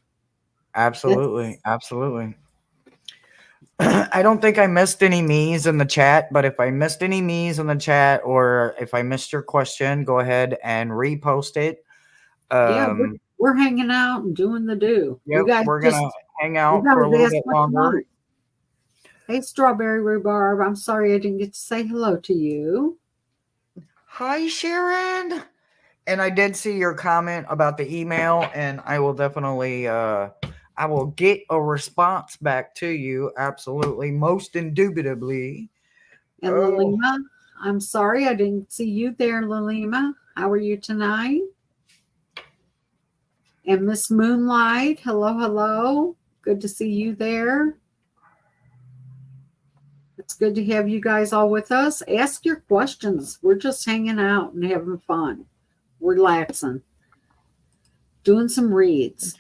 Absolutely. I don't think I missed any me's in the chat, but if I missed any me's in the chat or if I missed your question, go ahead and repost it. We're hanging out and doing the do. Yep, we're going to hang out for a little bit longer. Hey, Strawberry Rhubarb, I'm sorry I didn't get to say hello to you. Hi, Sharon. And I did see your comment about the email, and I will definitely I will get a response back to you. Absolutely. Most indubitably. And Lima, I'm sorry I didn't see you there, Lalima. How are you tonight? And Miss Moonlight, hello, hello. Good to see you there. It's good to have you guys all with us. Ask your questions. We're just hanging out and having fun, relaxing, doing some reads.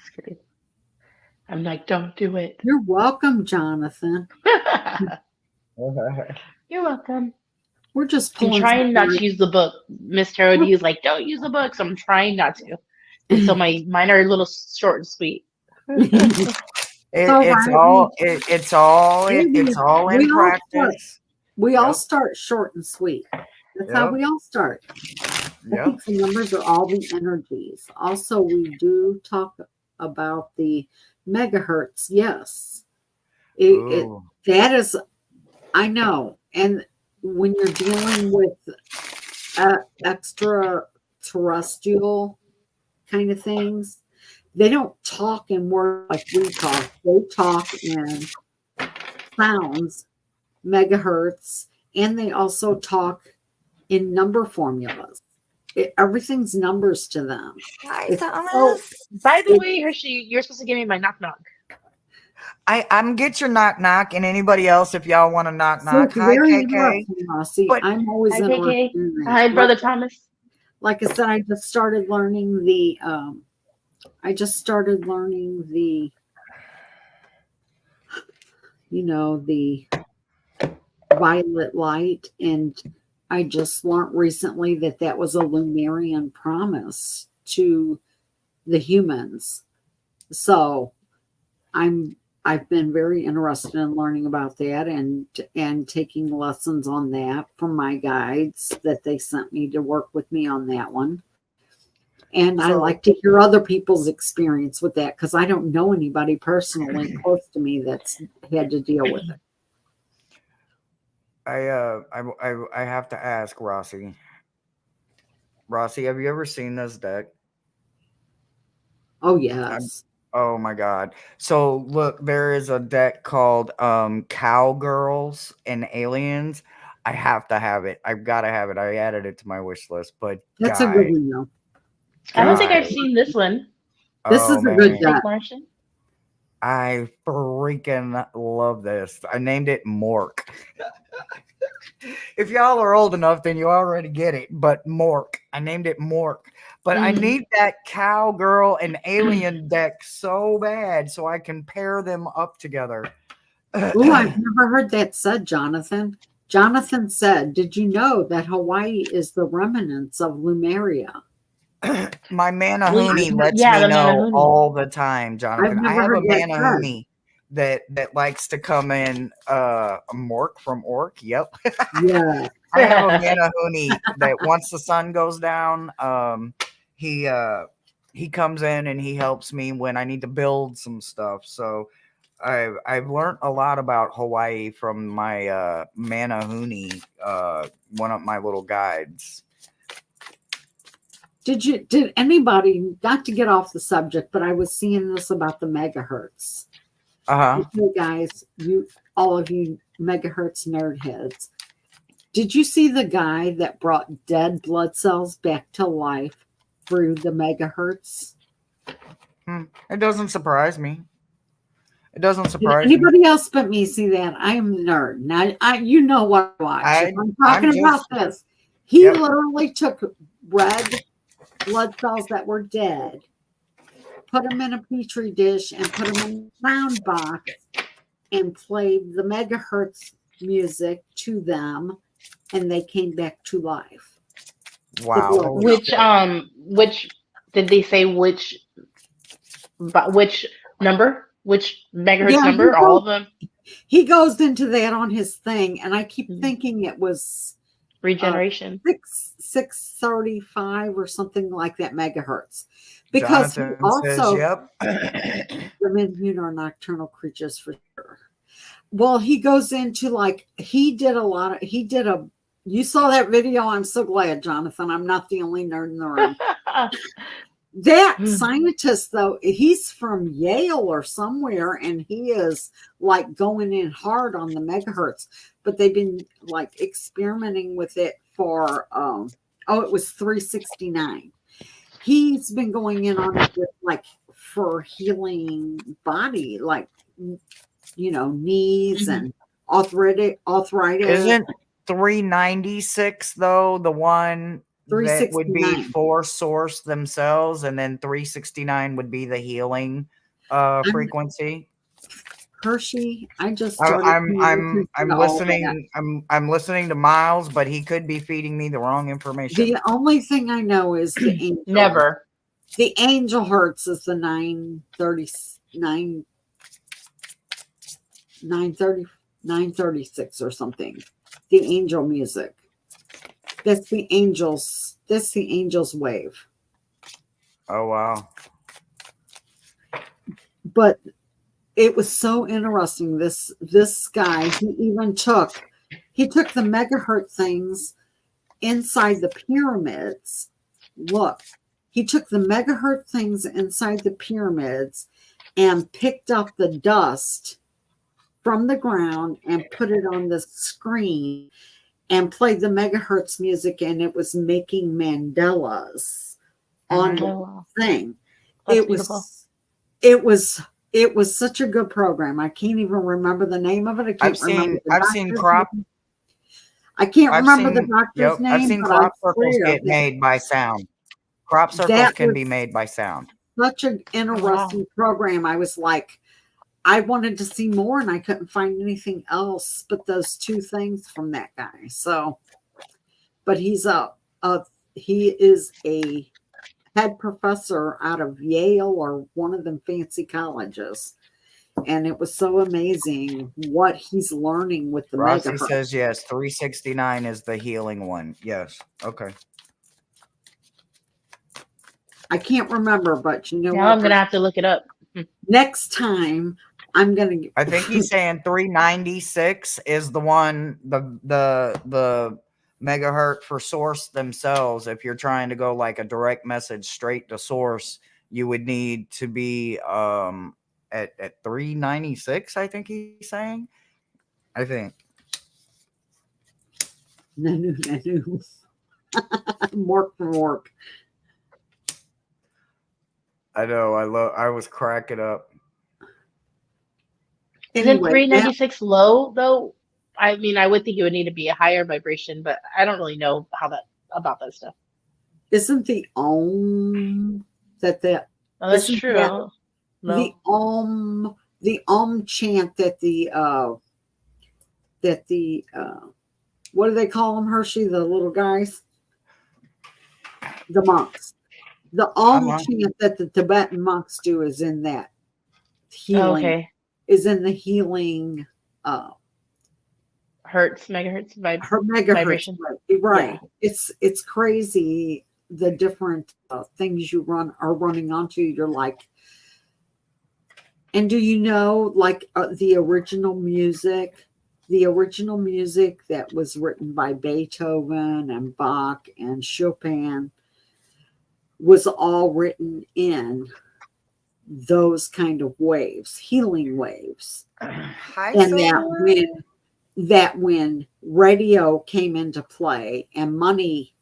I'm like, don't do it. You're welcome, Jonathan. You're welcome. We're just I'm pulling. trying not to use the book. Miss Tarot D is like, don't use the book, so I'm trying not to. And so mine are a little short and sweet. It's all in practice. We all start short and sweet. That's how we all start. I think the numbers are all the energies. Also, we do talk about the megahertz. Yes. That is, I know. And when you're dealing with extraterrestrial kind of things, they don't talk in words like we talk. They talk in sounds, megahertz, and they also talk in number formulas. Everything's numbers to them. By the way, Hershey, you're supposed to give me my knock knock. I'm get your knock knock, and anybody else if y'all want to knock knock. Hi, KK. See, I'm always interested in that. Hi, Brother Thomas. Like I said, I just started learning the the violet light, and I just learned recently that was a Lumerian promise to the humans. So I've been very interested in learning about that and taking lessons on that from my guides that they sent me to work with me on that one. And I like to hear other people's experience with that because I don't know anybody personally close to me that's had to deal with it. I have to ask Rossi. Rossi, have you ever seen this deck? Oh yes. Oh my God. So look, there is a deck called Cowgirls and Aliens. I have to have it. I've got to have it. I added it to my wish list, but that's a good one though. I don't think I've seen this one. This is a good deck. I freaking love this. I named it Mork. If y'all are old enough, then you already get it. But Mork. I named it Mork. But I need that Cowgirl and Alien deck so bad so I can pair them up together. Oh, I've never heard that said, Jonathan. Jonathan said, did you know that Hawaii is the remnants of Lemuria? My Manahuni lets me know all the time, Jonathan. I have a Manahuni that likes to come in Mork from Orc. Yep. Yeah. I have a Manahuni that once the sun goes down, he comes in and he helps me when I need to build some stuff. So I've learned a lot about Hawaii from my Manahuni, one of my little guides. Did anybody, not to get off the subject, but I was seeing this about the megahertz. You guys, all of you megahertz nerd heads, did you see the guy that brought dead blood cells back to life through the megahertz? It doesn't surprise me. It doesn't surprise me. Anybody else but me see that? I am a nerd. Now, you know what I watch. I'm talking about this. He literally took red blood cells that were dead, put them in a petri dish, and put them in a sound box, and played the megahertz music to them, and they came back to life. Wow. Which did they say which number? Which megahertz number? All of them? He goes into that on his thing, and I keep thinking it was regeneration 635 or something like that megahertz. Because Jonathan also says, women are nocturnal creatures for sure. Well, he goes into you saw that video. I'm so glad, Jonathan. I'm not the only nerd in the room. That scientist, though, he's from Yale or somewhere, and he is like going in hard on the megahertz. But they've been like experimenting with it for it was 369. He's been going in on it with like for healing body, like knees and arthritis. Isn't 396 though the one that would be 369. for source themselves, and then 369 would be the healing frequency? Hershey, I just I'm listening. I'm listening to Miles, but he could be feeding me the wrong information. The only thing I know is the angel. Never. The angel hertz is the 939, 930, 936 or something. The angel music. That's the angels. That's the angels wave. Oh wow. But it was so interesting. This guy, he took the megahertz things inside the pyramids. Look, he took the megahertz things inside the pyramids and picked up the dust from the ground and put it on the screen and played the megahertz music, and it was making mandalas on the thing. It was such a good program. I can't even remember the name of it. I've seen crop. I can't remember the doctor's name. I've seen crop circles get made by sound. Crop circles can be made by sound. Such an interesting program. I was like, I wanted to see more, and I couldn't find anything else but those two things from that guy. So, but he is a head professor out of Yale or one of them fancy colleges. And it was so amazing what he's learning with the Rossi megahertz. says yes, 369 is the healing one. Yes. Okay. I can't remember, but you know now what? I'm gonna have to look it up. Next time I'm gonna I think he's saying 396 is the one, the megahertz for source themselves. If you're trying to go like a direct message straight to source, you would need to be at 396, I think he's saying. I think. Nanu. Mork from work. I know. I was cracking up. Isn't 396 low though? I mean, I would think it would need to be a higher vibration, but I don't really know about that stuff. Isn't the that's true. The chant that the what do they call them, Hershey? The little guys, the monks. The chant that the Tibetan monks do is in that healing. Okay. Is in the healing megahertz vibration. Right. Yeah. It's crazy the different things you are running onto. You're like, and do you know like the original music that was written by Beethoven and Bach and Chopin was all written in those kind of waves, healing waves. And that when radio came into play and money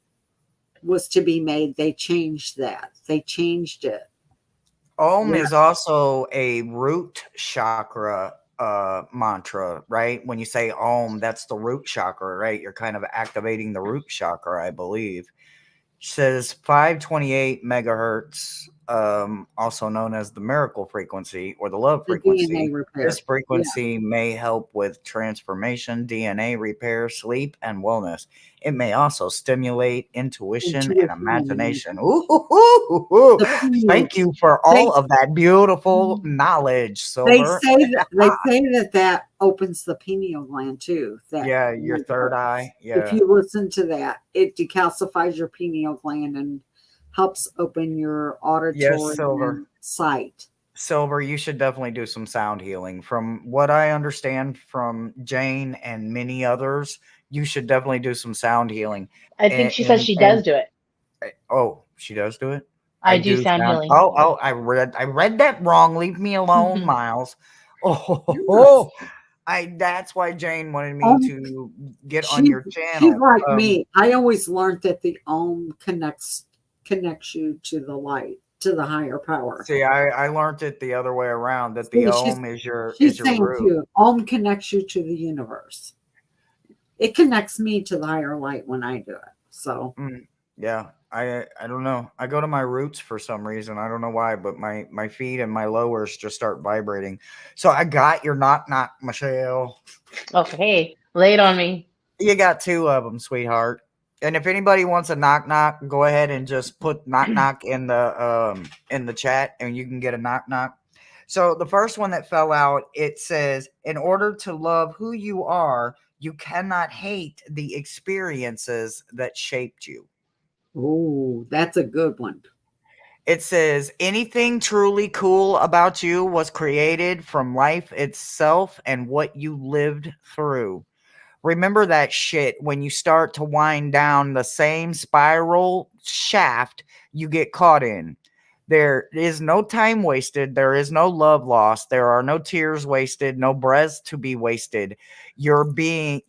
was to be made, they changed that. They changed it. Om is also a root chakra mantra, right? When you say Om, that's the root chakra, right? You're kind of activating the root chakra, I believe. It says 528 megahertz, also known as the miracle frequency or the love frequency. This frequency may help with transformation, DNA repair, sleep, and wellness. It may also stimulate intuition and imagination. Ooh. Thank you for all of that beautiful knowledge, Silver. They say that opens the pineal gland too. Your third eye. Yeah. If you listen to that, it decalcifies your pineal gland and helps open your auditory sight. Silver, you should definitely do some sound healing. From what I understand from Jane and many others, you should definitely do some sound healing. I think she says she does do it. Oh, she does do it? I do sound sound. healing. Oh, I read that wrong. Leave me alone, Mhm. Miles. Oh, Yes. that's why Jane wanted me Om, to get on she's your she's channel. like me. I always learned that the Om connects you to the light, to the higher power. See, I learned it the other way around, that the See, ohm is your she's saying to root. you, Om connects you to the universe. It connects me to the higher light when I do it. So Yeah, I don't know. I go to my roots for some reason. I don't know why, but my feet and my lowers just start vibrating. So I got your knock knock, Michelle. Okay, lay it on me. You got two of them, sweetheart. And if anybody wants a knock knock, go ahead and just put knock knock in the chat, and you can get a knock knock. So the first one that fell out, it says, in order to love who you are, you cannot hate the experiences that shaped you. oh, that's a good one. It says, anything truly cool about you was created from life itself and what you lived through. Remember that shit when you start to wind down the same spiral shaft you get caught in. There is no time wasted. There is no love lost. There are no tears wasted, no breaths to be wasted. Your being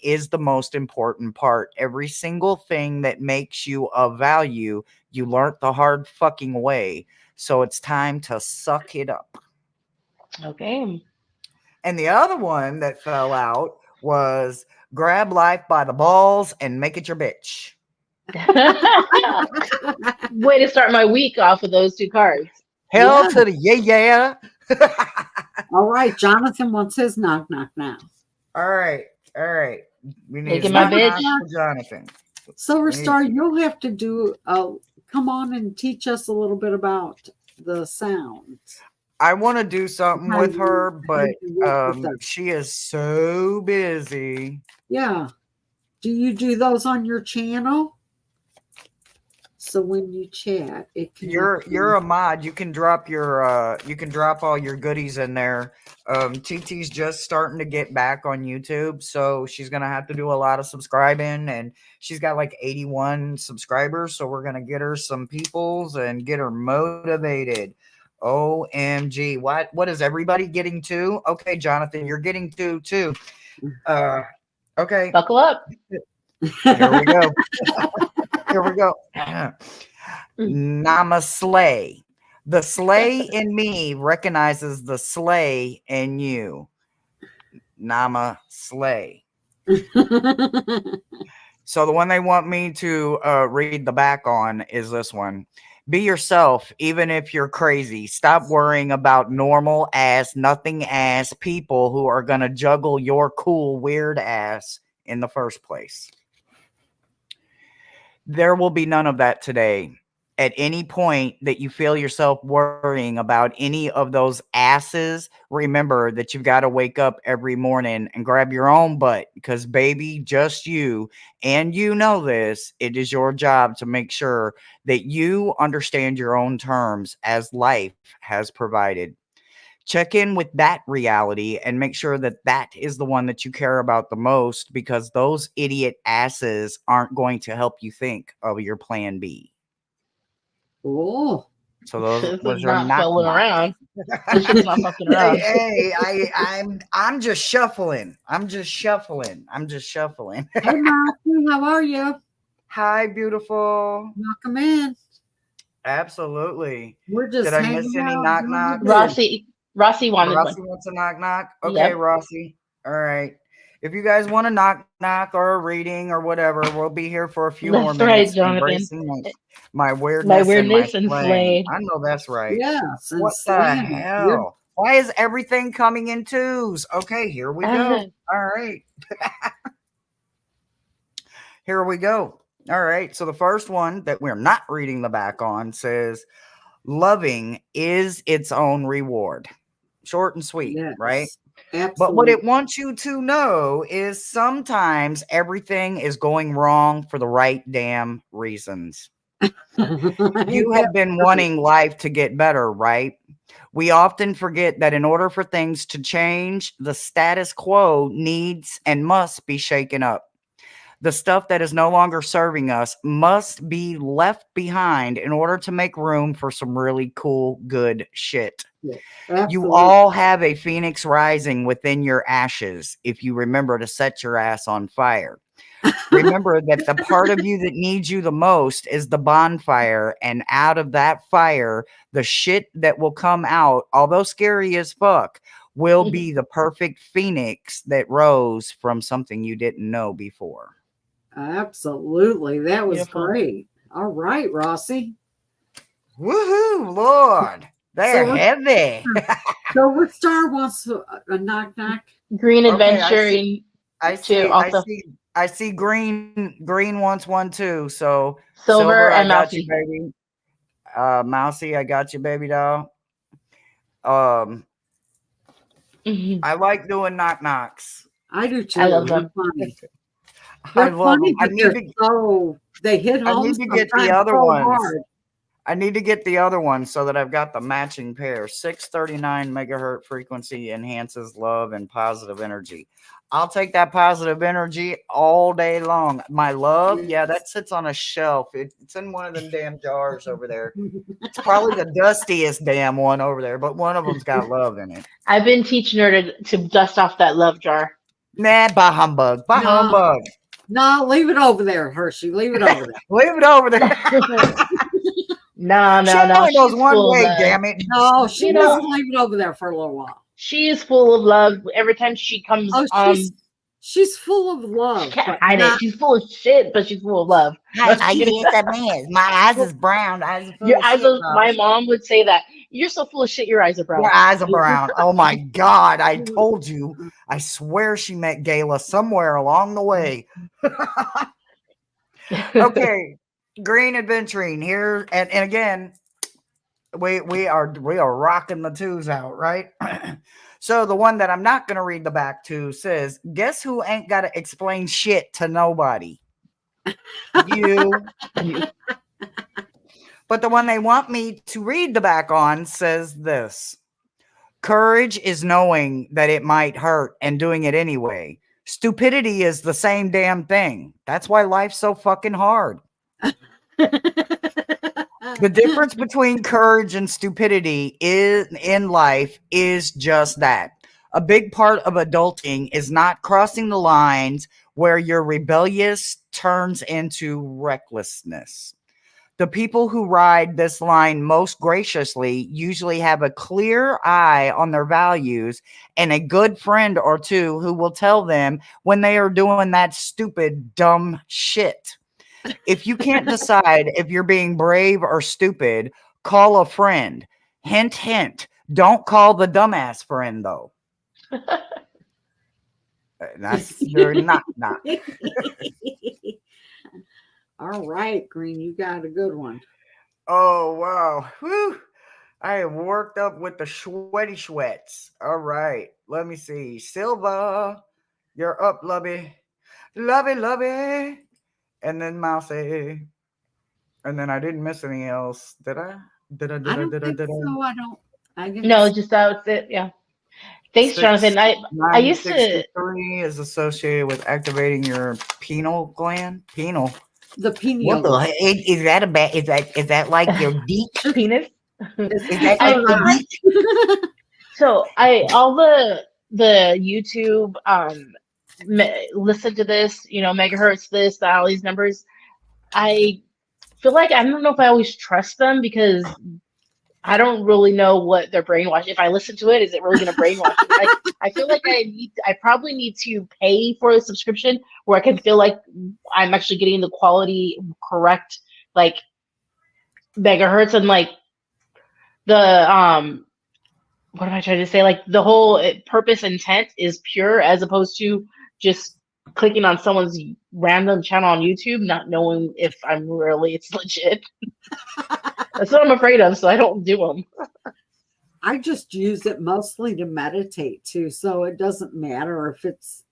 is the most important part. Every single thing that makes you of value, you learned the hard fucking way. So it's time to suck it up. Okay. And the other one that fell out was grab life by the balls and make it your bitch. Way to start my week off with those two cards. Hell Yeah. to the yeah. All right. Jonathan wants his knock knock now. All right. We need Making a my knock knock bitch. for Jonathan. Silver We need- Star, you'll have to do come on and teach us a little bit about the sounds. I want to do something How with you- her, how but you work with them. she is so busy. Yeah. Do you do those on your channel? So when you chat, it can. You're a mod. You can drop all your goodies in there. TT's just starting to get back on YouTube, so she's gonna have to do a lot of subscribing, and she's got like 81 subscribers, so we're gonna get her some peoples and get her motivated. OMG. What is everybody getting to? Okay, Jonathan, you're getting to too. Okay, Buckle up. here we go. Here we go. Namaste. The slay in me recognizes the slay in you. Namaste. So the one they want me to read the back on is this one. Be yourself, even if you're crazy. Stop worrying about normal ass, nothing ass people who are going to juggle your cool, weird ass in the first place. There will be none of that today. At any point that you feel yourself worrying about any of those asses, remember that you've got to wake up every morning and grab your own butt, because baby, just you, and you know this, it is your job to make sure that you understand your own terms as life has provided. Check in with that reality and make sure that that is the one that you care about the most, because those idiot asses aren't going to help you think of your plan B. Oh, So those This was is your not knock fooling knock. around. This shit's not fucking around. Hey, I'm just shuffling. hey, Matthew, how are you? Hi, beautiful. Welcome in. Absolutely. We're just Did I hanging miss any out. knock doing knocks? the Rossi wanted Rossi one. wants a knock knock. Okay, Yep. Rossi. All right. If you guys want a knock knock or a reading or whatever, we'll be here for a few more That's right, minutes, Jonathan. embracing my My weirdness weirdness and and my slayed. slaying. I know that's right. Yes, and What the slaying. You're hell? Why is everything coming in twos? Okay, here we go. All right. Here we go. All right. So the first one that we're not reading the back on says, loving is its own reward. Short and sweet, right? yes, absolutely. But what it wants you to know is sometimes everything is going wrong for the right damn reasons. You have been wanting life to get better, right? We often forget that in order for things to change, the status quo needs and must be shaken up. The stuff that is no longer serving us must be left behind in order to make room for some really cool, good shit. Yeah, You absolutely. all have a phoenix rising within your ashes if you remember to set your ass on fire. Remember that the part of you that needs you the most is the bonfire, and out of that fire, the shit that will come out, although scary as fuck, will be the perfect phoenix that rose from something you didn't know before. Absolutely. That was Beautiful. great. All right, Rossi. Woohoo, Lord. They're So, heavy. Silver Star wants a knock knock. Green Okay, Adventure I see green wants one too. So Silver I and got you, Mousy. baby. Mousy, I got you, baby doll. I like doing knock knocks. I do too. I love They're them. funny. I They're love funny, them. but they hit I home need to get the sometimes other so ones. hard. I need to get the other one so that I've got the matching pair. 639 megahertz frequency enhances love and positive energy. I'll take that positive energy all day long. My love, yeah, that sits on a shelf. It's in one of them damn jars over there. It's probably the dustiest damn one over there, but one of them's got love in it. I've been teaching her to dust off that love jar. Nah, bah humbug. Bah humbug. No, leave it over there, Hershey. Leave it over there. Leave it over there. No. She only knows She's one full of way, love. damn it. No, she You know- doesn't leave it over there for a little while. She is full of love. Every time she comes She's full of love. she can't but hide not- it. She's full of shit, but she's full of love. Yes, I mean, my eyes is brown. Eyes are full Your of eyes shit, are, dog. my mom would say that. You're so full of shit, your eyes are brown. Your eyes are brown. Oh my God. I told you. I swear she met Gayla somewhere along the way. Okay. Green adventuring here. And again, we are rocking the twos out, right? So the one that I'm not gonna read the back to says, guess who ain't gotta explain shit to nobody? You. But the one they want me to read the back on says this. Courage is knowing that it might hurt and doing it anyway. Stupidity is the same damn thing. That's why life's so fucking hard. The difference between courage and stupidity in life is just that. A big part of adulting is not crossing the lines where your rebellious turns into recklessness. The people who ride this line most graciously usually have a clear eye on their values and a good friend or two who will tell them when they are doing that stupid, dumb shit. If you can't decide if you're being brave or stupid, call a friend. Hint, hint. Don't call the dumbass friend, though. That's your knock. All right, Green, you got a good one. Oh, wow. Whew. I am worked up with the sweaty sweats. All right. Let me see. Silva, you're up, lovey. Lovey. And then Mousy. And then I didn't miss anything else. Did I? I don't think so. I didn't. No, just that's it. Yeah. Thanks, Jonathan. I used to. 963 is associated with activating your pineal gland. Pineal. The pineal. What the heck? Is that a bad? Is that like your deep penis? Is that like your deep? So all the YouTube listen to this, megahertz this, all these numbers. I feel like I don't know if I always trust them because I don't really know what they're brainwashing. If I listen to it, is it really going to brainwash me? I feel like I probably need to pay for a subscription where I can feel like I'm actually getting the quality correct, like megahertz and like the what am I trying to say? Like the whole purpose intent is pure as opposed to just clicking on someone's random channel on YouTube, not knowing if it's legit. That's what I'm afraid of, so I don't do them. I just use it mostly to meditate too, so it doesn't matter if it's.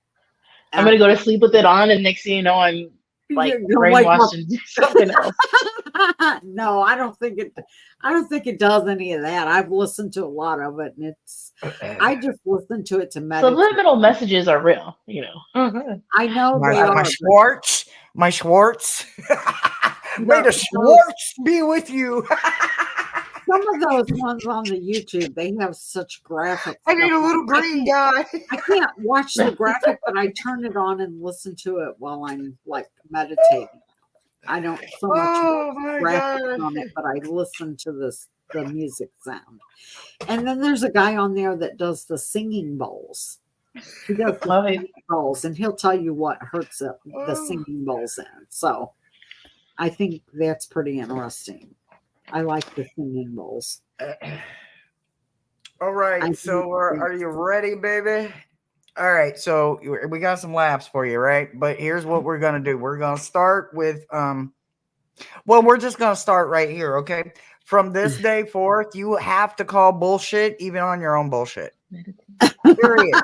I'm gonna go to sleep with it on, and next thing you know, I'm like brainwashed and do something else. No, I don't think it does any of that. I've listened to a lot of it, and I just listen to it to meditate. Subliminal messages are real, I know they are. My Schwartz, My Schwartz. May the Those- Schwartz be with you. Some of those ones on the YouTube, they have such graphics. I need a little green guy. I can't watch the graphic, but I turn it on and listen to it while I'm like meditating. I don't so much Oh my graphics God. on it, but I listen to the music sound. And then there's a guy on there that does the singing bowls. He does the singing bowls, and he'll tell you what hurts the singing bowls in. So I think that's pretty interesting. I like the singing bowls. All right. So are you ready, baby? All right. So we got some laps for you, right? But here's what we're going to do. We're going to start with, well, we're just going to start right here. Okay. From this day forth, you have to call bullshit even on your own bullshit. Period.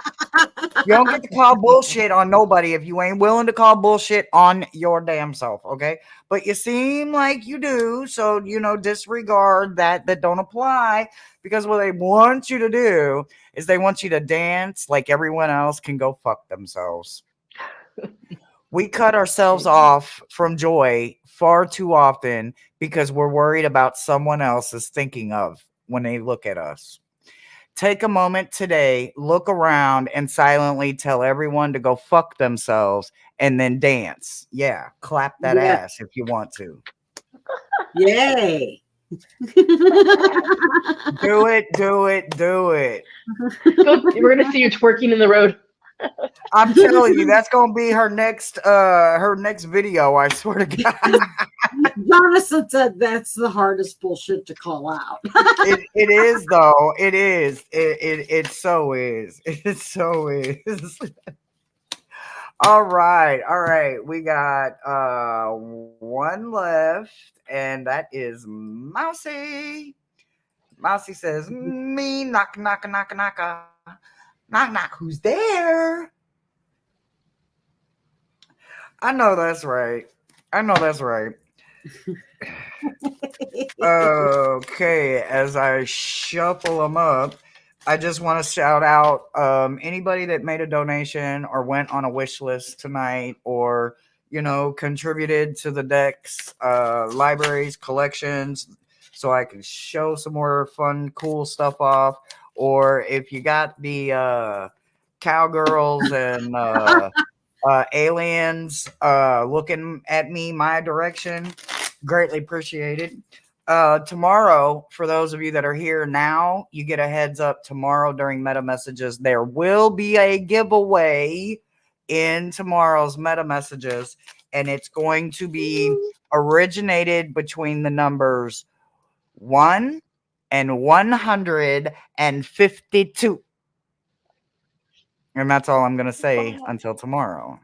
You don't get to call bullshit on nobody if you ain't willing to call bullshit on your damn self, okay? But you seem like you do, so, disregard that don't apply, because what they want you to do is they want you to dance like everyone else can go fuck themselves. We cut ourselves off from joy far too often because we're worried about someone else's thinking of when they look at us. Take a moment today, look around, and silently tell everyone to go fuck themselves and then dance. Yeah, clap that ass if you want to. Yay. Do it, do it, do it. We're going to see you twerking in the road. I'm telling you, that's going to be her next video, I swear to God. Jonathan said that's the hardest bullshit to call out. It is, though. It is. It so is. It so is. All right. We got one left, and that is Mousy. Mousy says, me, knock, knock, knock, knock, knock, knock, who's there? I know that's right. Okay, as I shuffle them up, I just want to shout out anybody that made a donation or went on a wish list tonight, or contributed to the decks, libraries, collections, so I can show some more fun, cool stuff off. Or if you got the cowgirls and aliens looking at me my direction, greatly appreciated. Tomorrow, for those of you that are here now, you get a heads up tomorrow during meta messages. There will be a giveaway in tomorrow's meta messages, and it's going to be originated between the numbers 1 and 152. And that's all I'm going to say until tomorrow.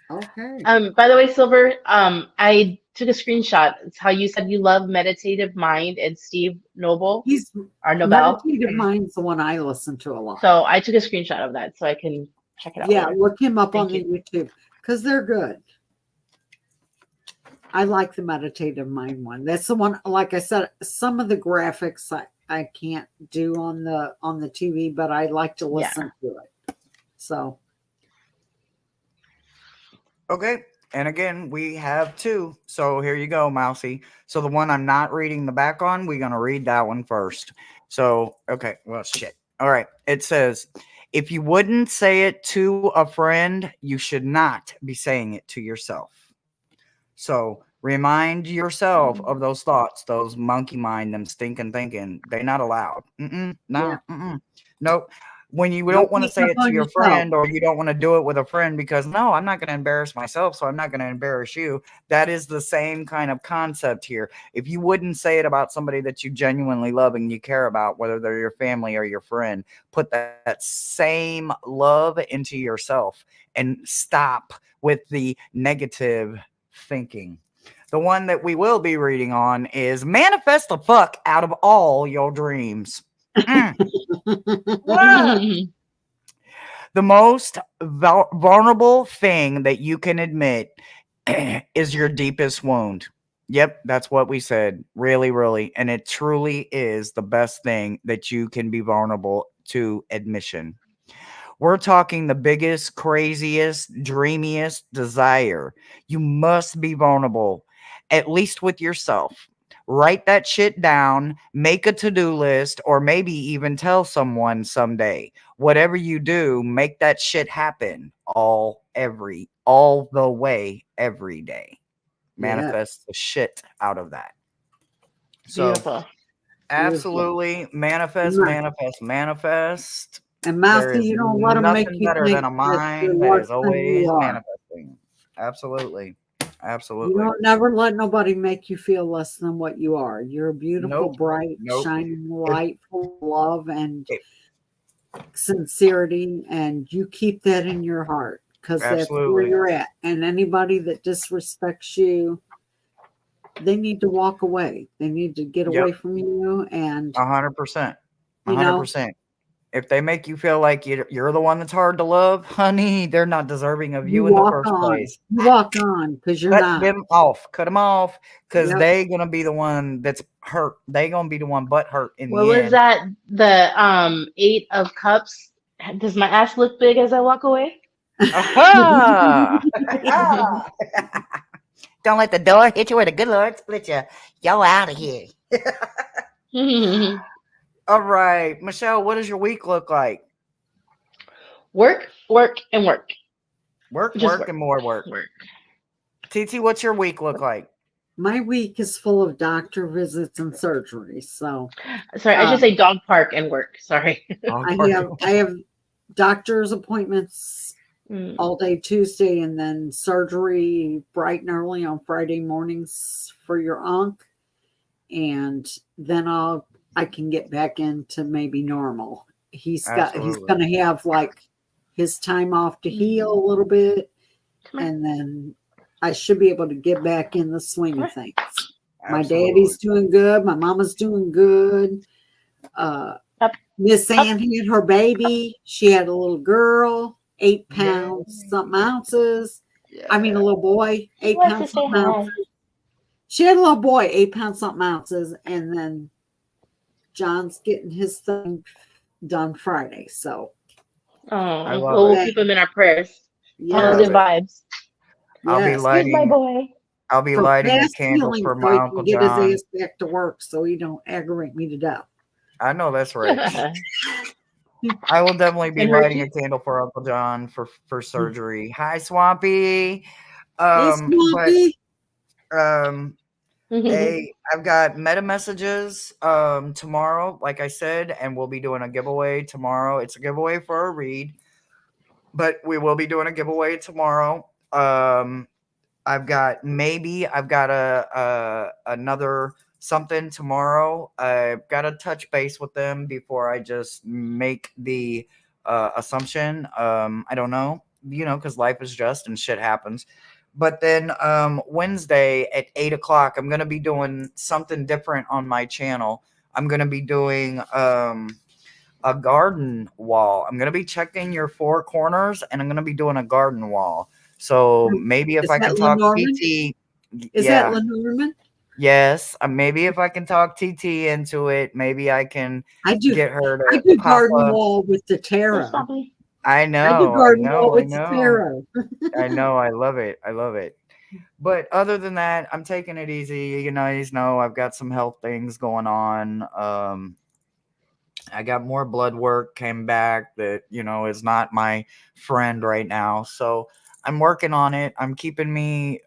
Okay. By the way, Silver, I took a screenshot. It's how you said you love Meditative Mind and Steve Noble. He's or Nobel. Meditative Mind's the one I listen to a lot. So I took a screenshot of that so I can check it out. Yeah, later. look him up Thank on the YouTube because they're good. I like the Meditative Mind one. That's the one. Like I said, some of the graphics I can't do on the TV, but I like to listen to it. So. Okay. And again, we have 2. So here you go, Mousy. So the one I'm not reading the back on, we're going to read that one first. So, okay. Well, shit. All right. It says, if you wouldn't say it to a friend, you should not be saying it to yourself. So remind yourself of those thoughts, those monkey mind, them stinking thinking. They're not allowed. Nope. When you don't want to say it to your friend, or you don't want to do it with a friend because, no, I'm not going to embarrass myself, so I'm not going to embarrass you. That is the same kind of concept here. If you wouldn't say it about somebody that you genuinely love and you care about, whether they're your family or your friend, put that same love into yourself and stop with the negative thinking. The one that we will be reading on is manifest the fuck out of all your dreams. The most vulnerable thing that you can admit is your deepest wound. Yep, that's what we said. Really, really. And it truly is the best thing that you can be vulnerable to admission. We're talking the biggest, craziest, dreamiest desire. You must be vulnerable, at least with yourself. Write that shit down, make a to-do list, or maybe even tell someone someday. Whatever you do, make that shit happen all the way, every day. Yeah. Manifest the shit out of that. So Beautiful. absolutely manifest, Right. manifest, manifest. And There Mousy, is you don't let them make nothing you better think than a that you're mind that less is than you always are. manifesting. Absolutely. You Absolutely. don't never let nobody make you feel less than what you are. You're a beautiful, Nope. bright, Nope. shining light full of love and It- sincerity, and you keep that in your heart because that's where Absolutely. you're at. And anybody that disrespects you, they need to walk away. They need to get away from you. And 100%. you know, 100%. If they make you feel like you're the one that's hard to love, honey, they're not deserving of you in the walk first on. place. You walk on because you're Cut not. them off. Cut them off because Yep. they gonna be the one that's hurt. They gonna be the one butt hurt in What the was end. that? The 8 of Cups. Does my ass look big as I walk away? Aha! Don't let the door hit you where the good Lord split you. Yo out of here. All right, Michelle, what does your week look like? Work, work, and work. Work, Just work, and more work. Work. TT, what's your week look like? My week is full of doctor visits and surgeries. So Sorry, I should say dog park and work. Sorry. I have doctor's appointments all day Tuesday, and then surgery bright and early on Friday mornings for your unc, and then I can get back into maybe normal. He's going to have like his time off to heal a little bit, and then I should be able to get back in the swing of things. My daddy's doing good. My mama's doing good. Miss Ann had her baby. She had a little girl, 8 pounds, something ounces. Yeah. I mean, a little boy, 8 pounds, something ounces. She had a little boy, 8 pounds, something ounces. And then John's getting his thing done Friday. So, we'll keep him in our prayers. Positive vibes. I'll be lighting my boy. I'll be lighting a candle for my Uncle John. Get his ass back to work so he don't aggravate me to death. I know that's right. I will definitely be lighting a candle for Uncle John for surgery. Hi, Swampy. Hey, Swampy. Hey, I've got meta messages tomorrow, like I said, and we'll be doing a giveaway tomorrow. It's a giveaway for a read, but we will be doing a giveaway tomorrow. I've got another something tomorrow. I've got to touch base with them before I just make the assumption. I don't know, because life is just and shit happens. But then Wednesday at 8 o'clock, I'm going to be doing something different on my channel. I'm going to be doing a garden wall. I'm going to be checking your 4 corners, and I'm going to be doing a garden wall. So maybe if I can talk TT. Is that Lenormand? Yes. Maybe if I can talk TT into it, maybe I can get her to I do garden wall with the tarot. I know. I do garden wall with the tarot. I know. I love it. I love it. But other than that, I'm taking it easy. You guys know I've got some health things going on. I got more blood work came back that, is not my friend right now. So I'm working on it. I'm keeping me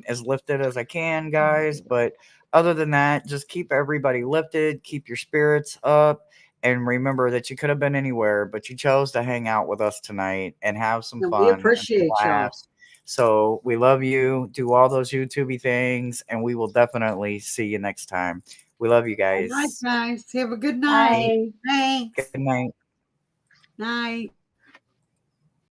as lifted as I can, guys. But other than that, just keep everybody lifted. Keep your spirits up. And remember that you could have been anywhere, but you chose to hang out with us tonight and have some fun. We appreciate y'all. So we love you. Do all those YouTubey things. And we will definitely see you next time. We love you guys. All right, guys. Have a good night. Bye. Thanks. Good night. Night.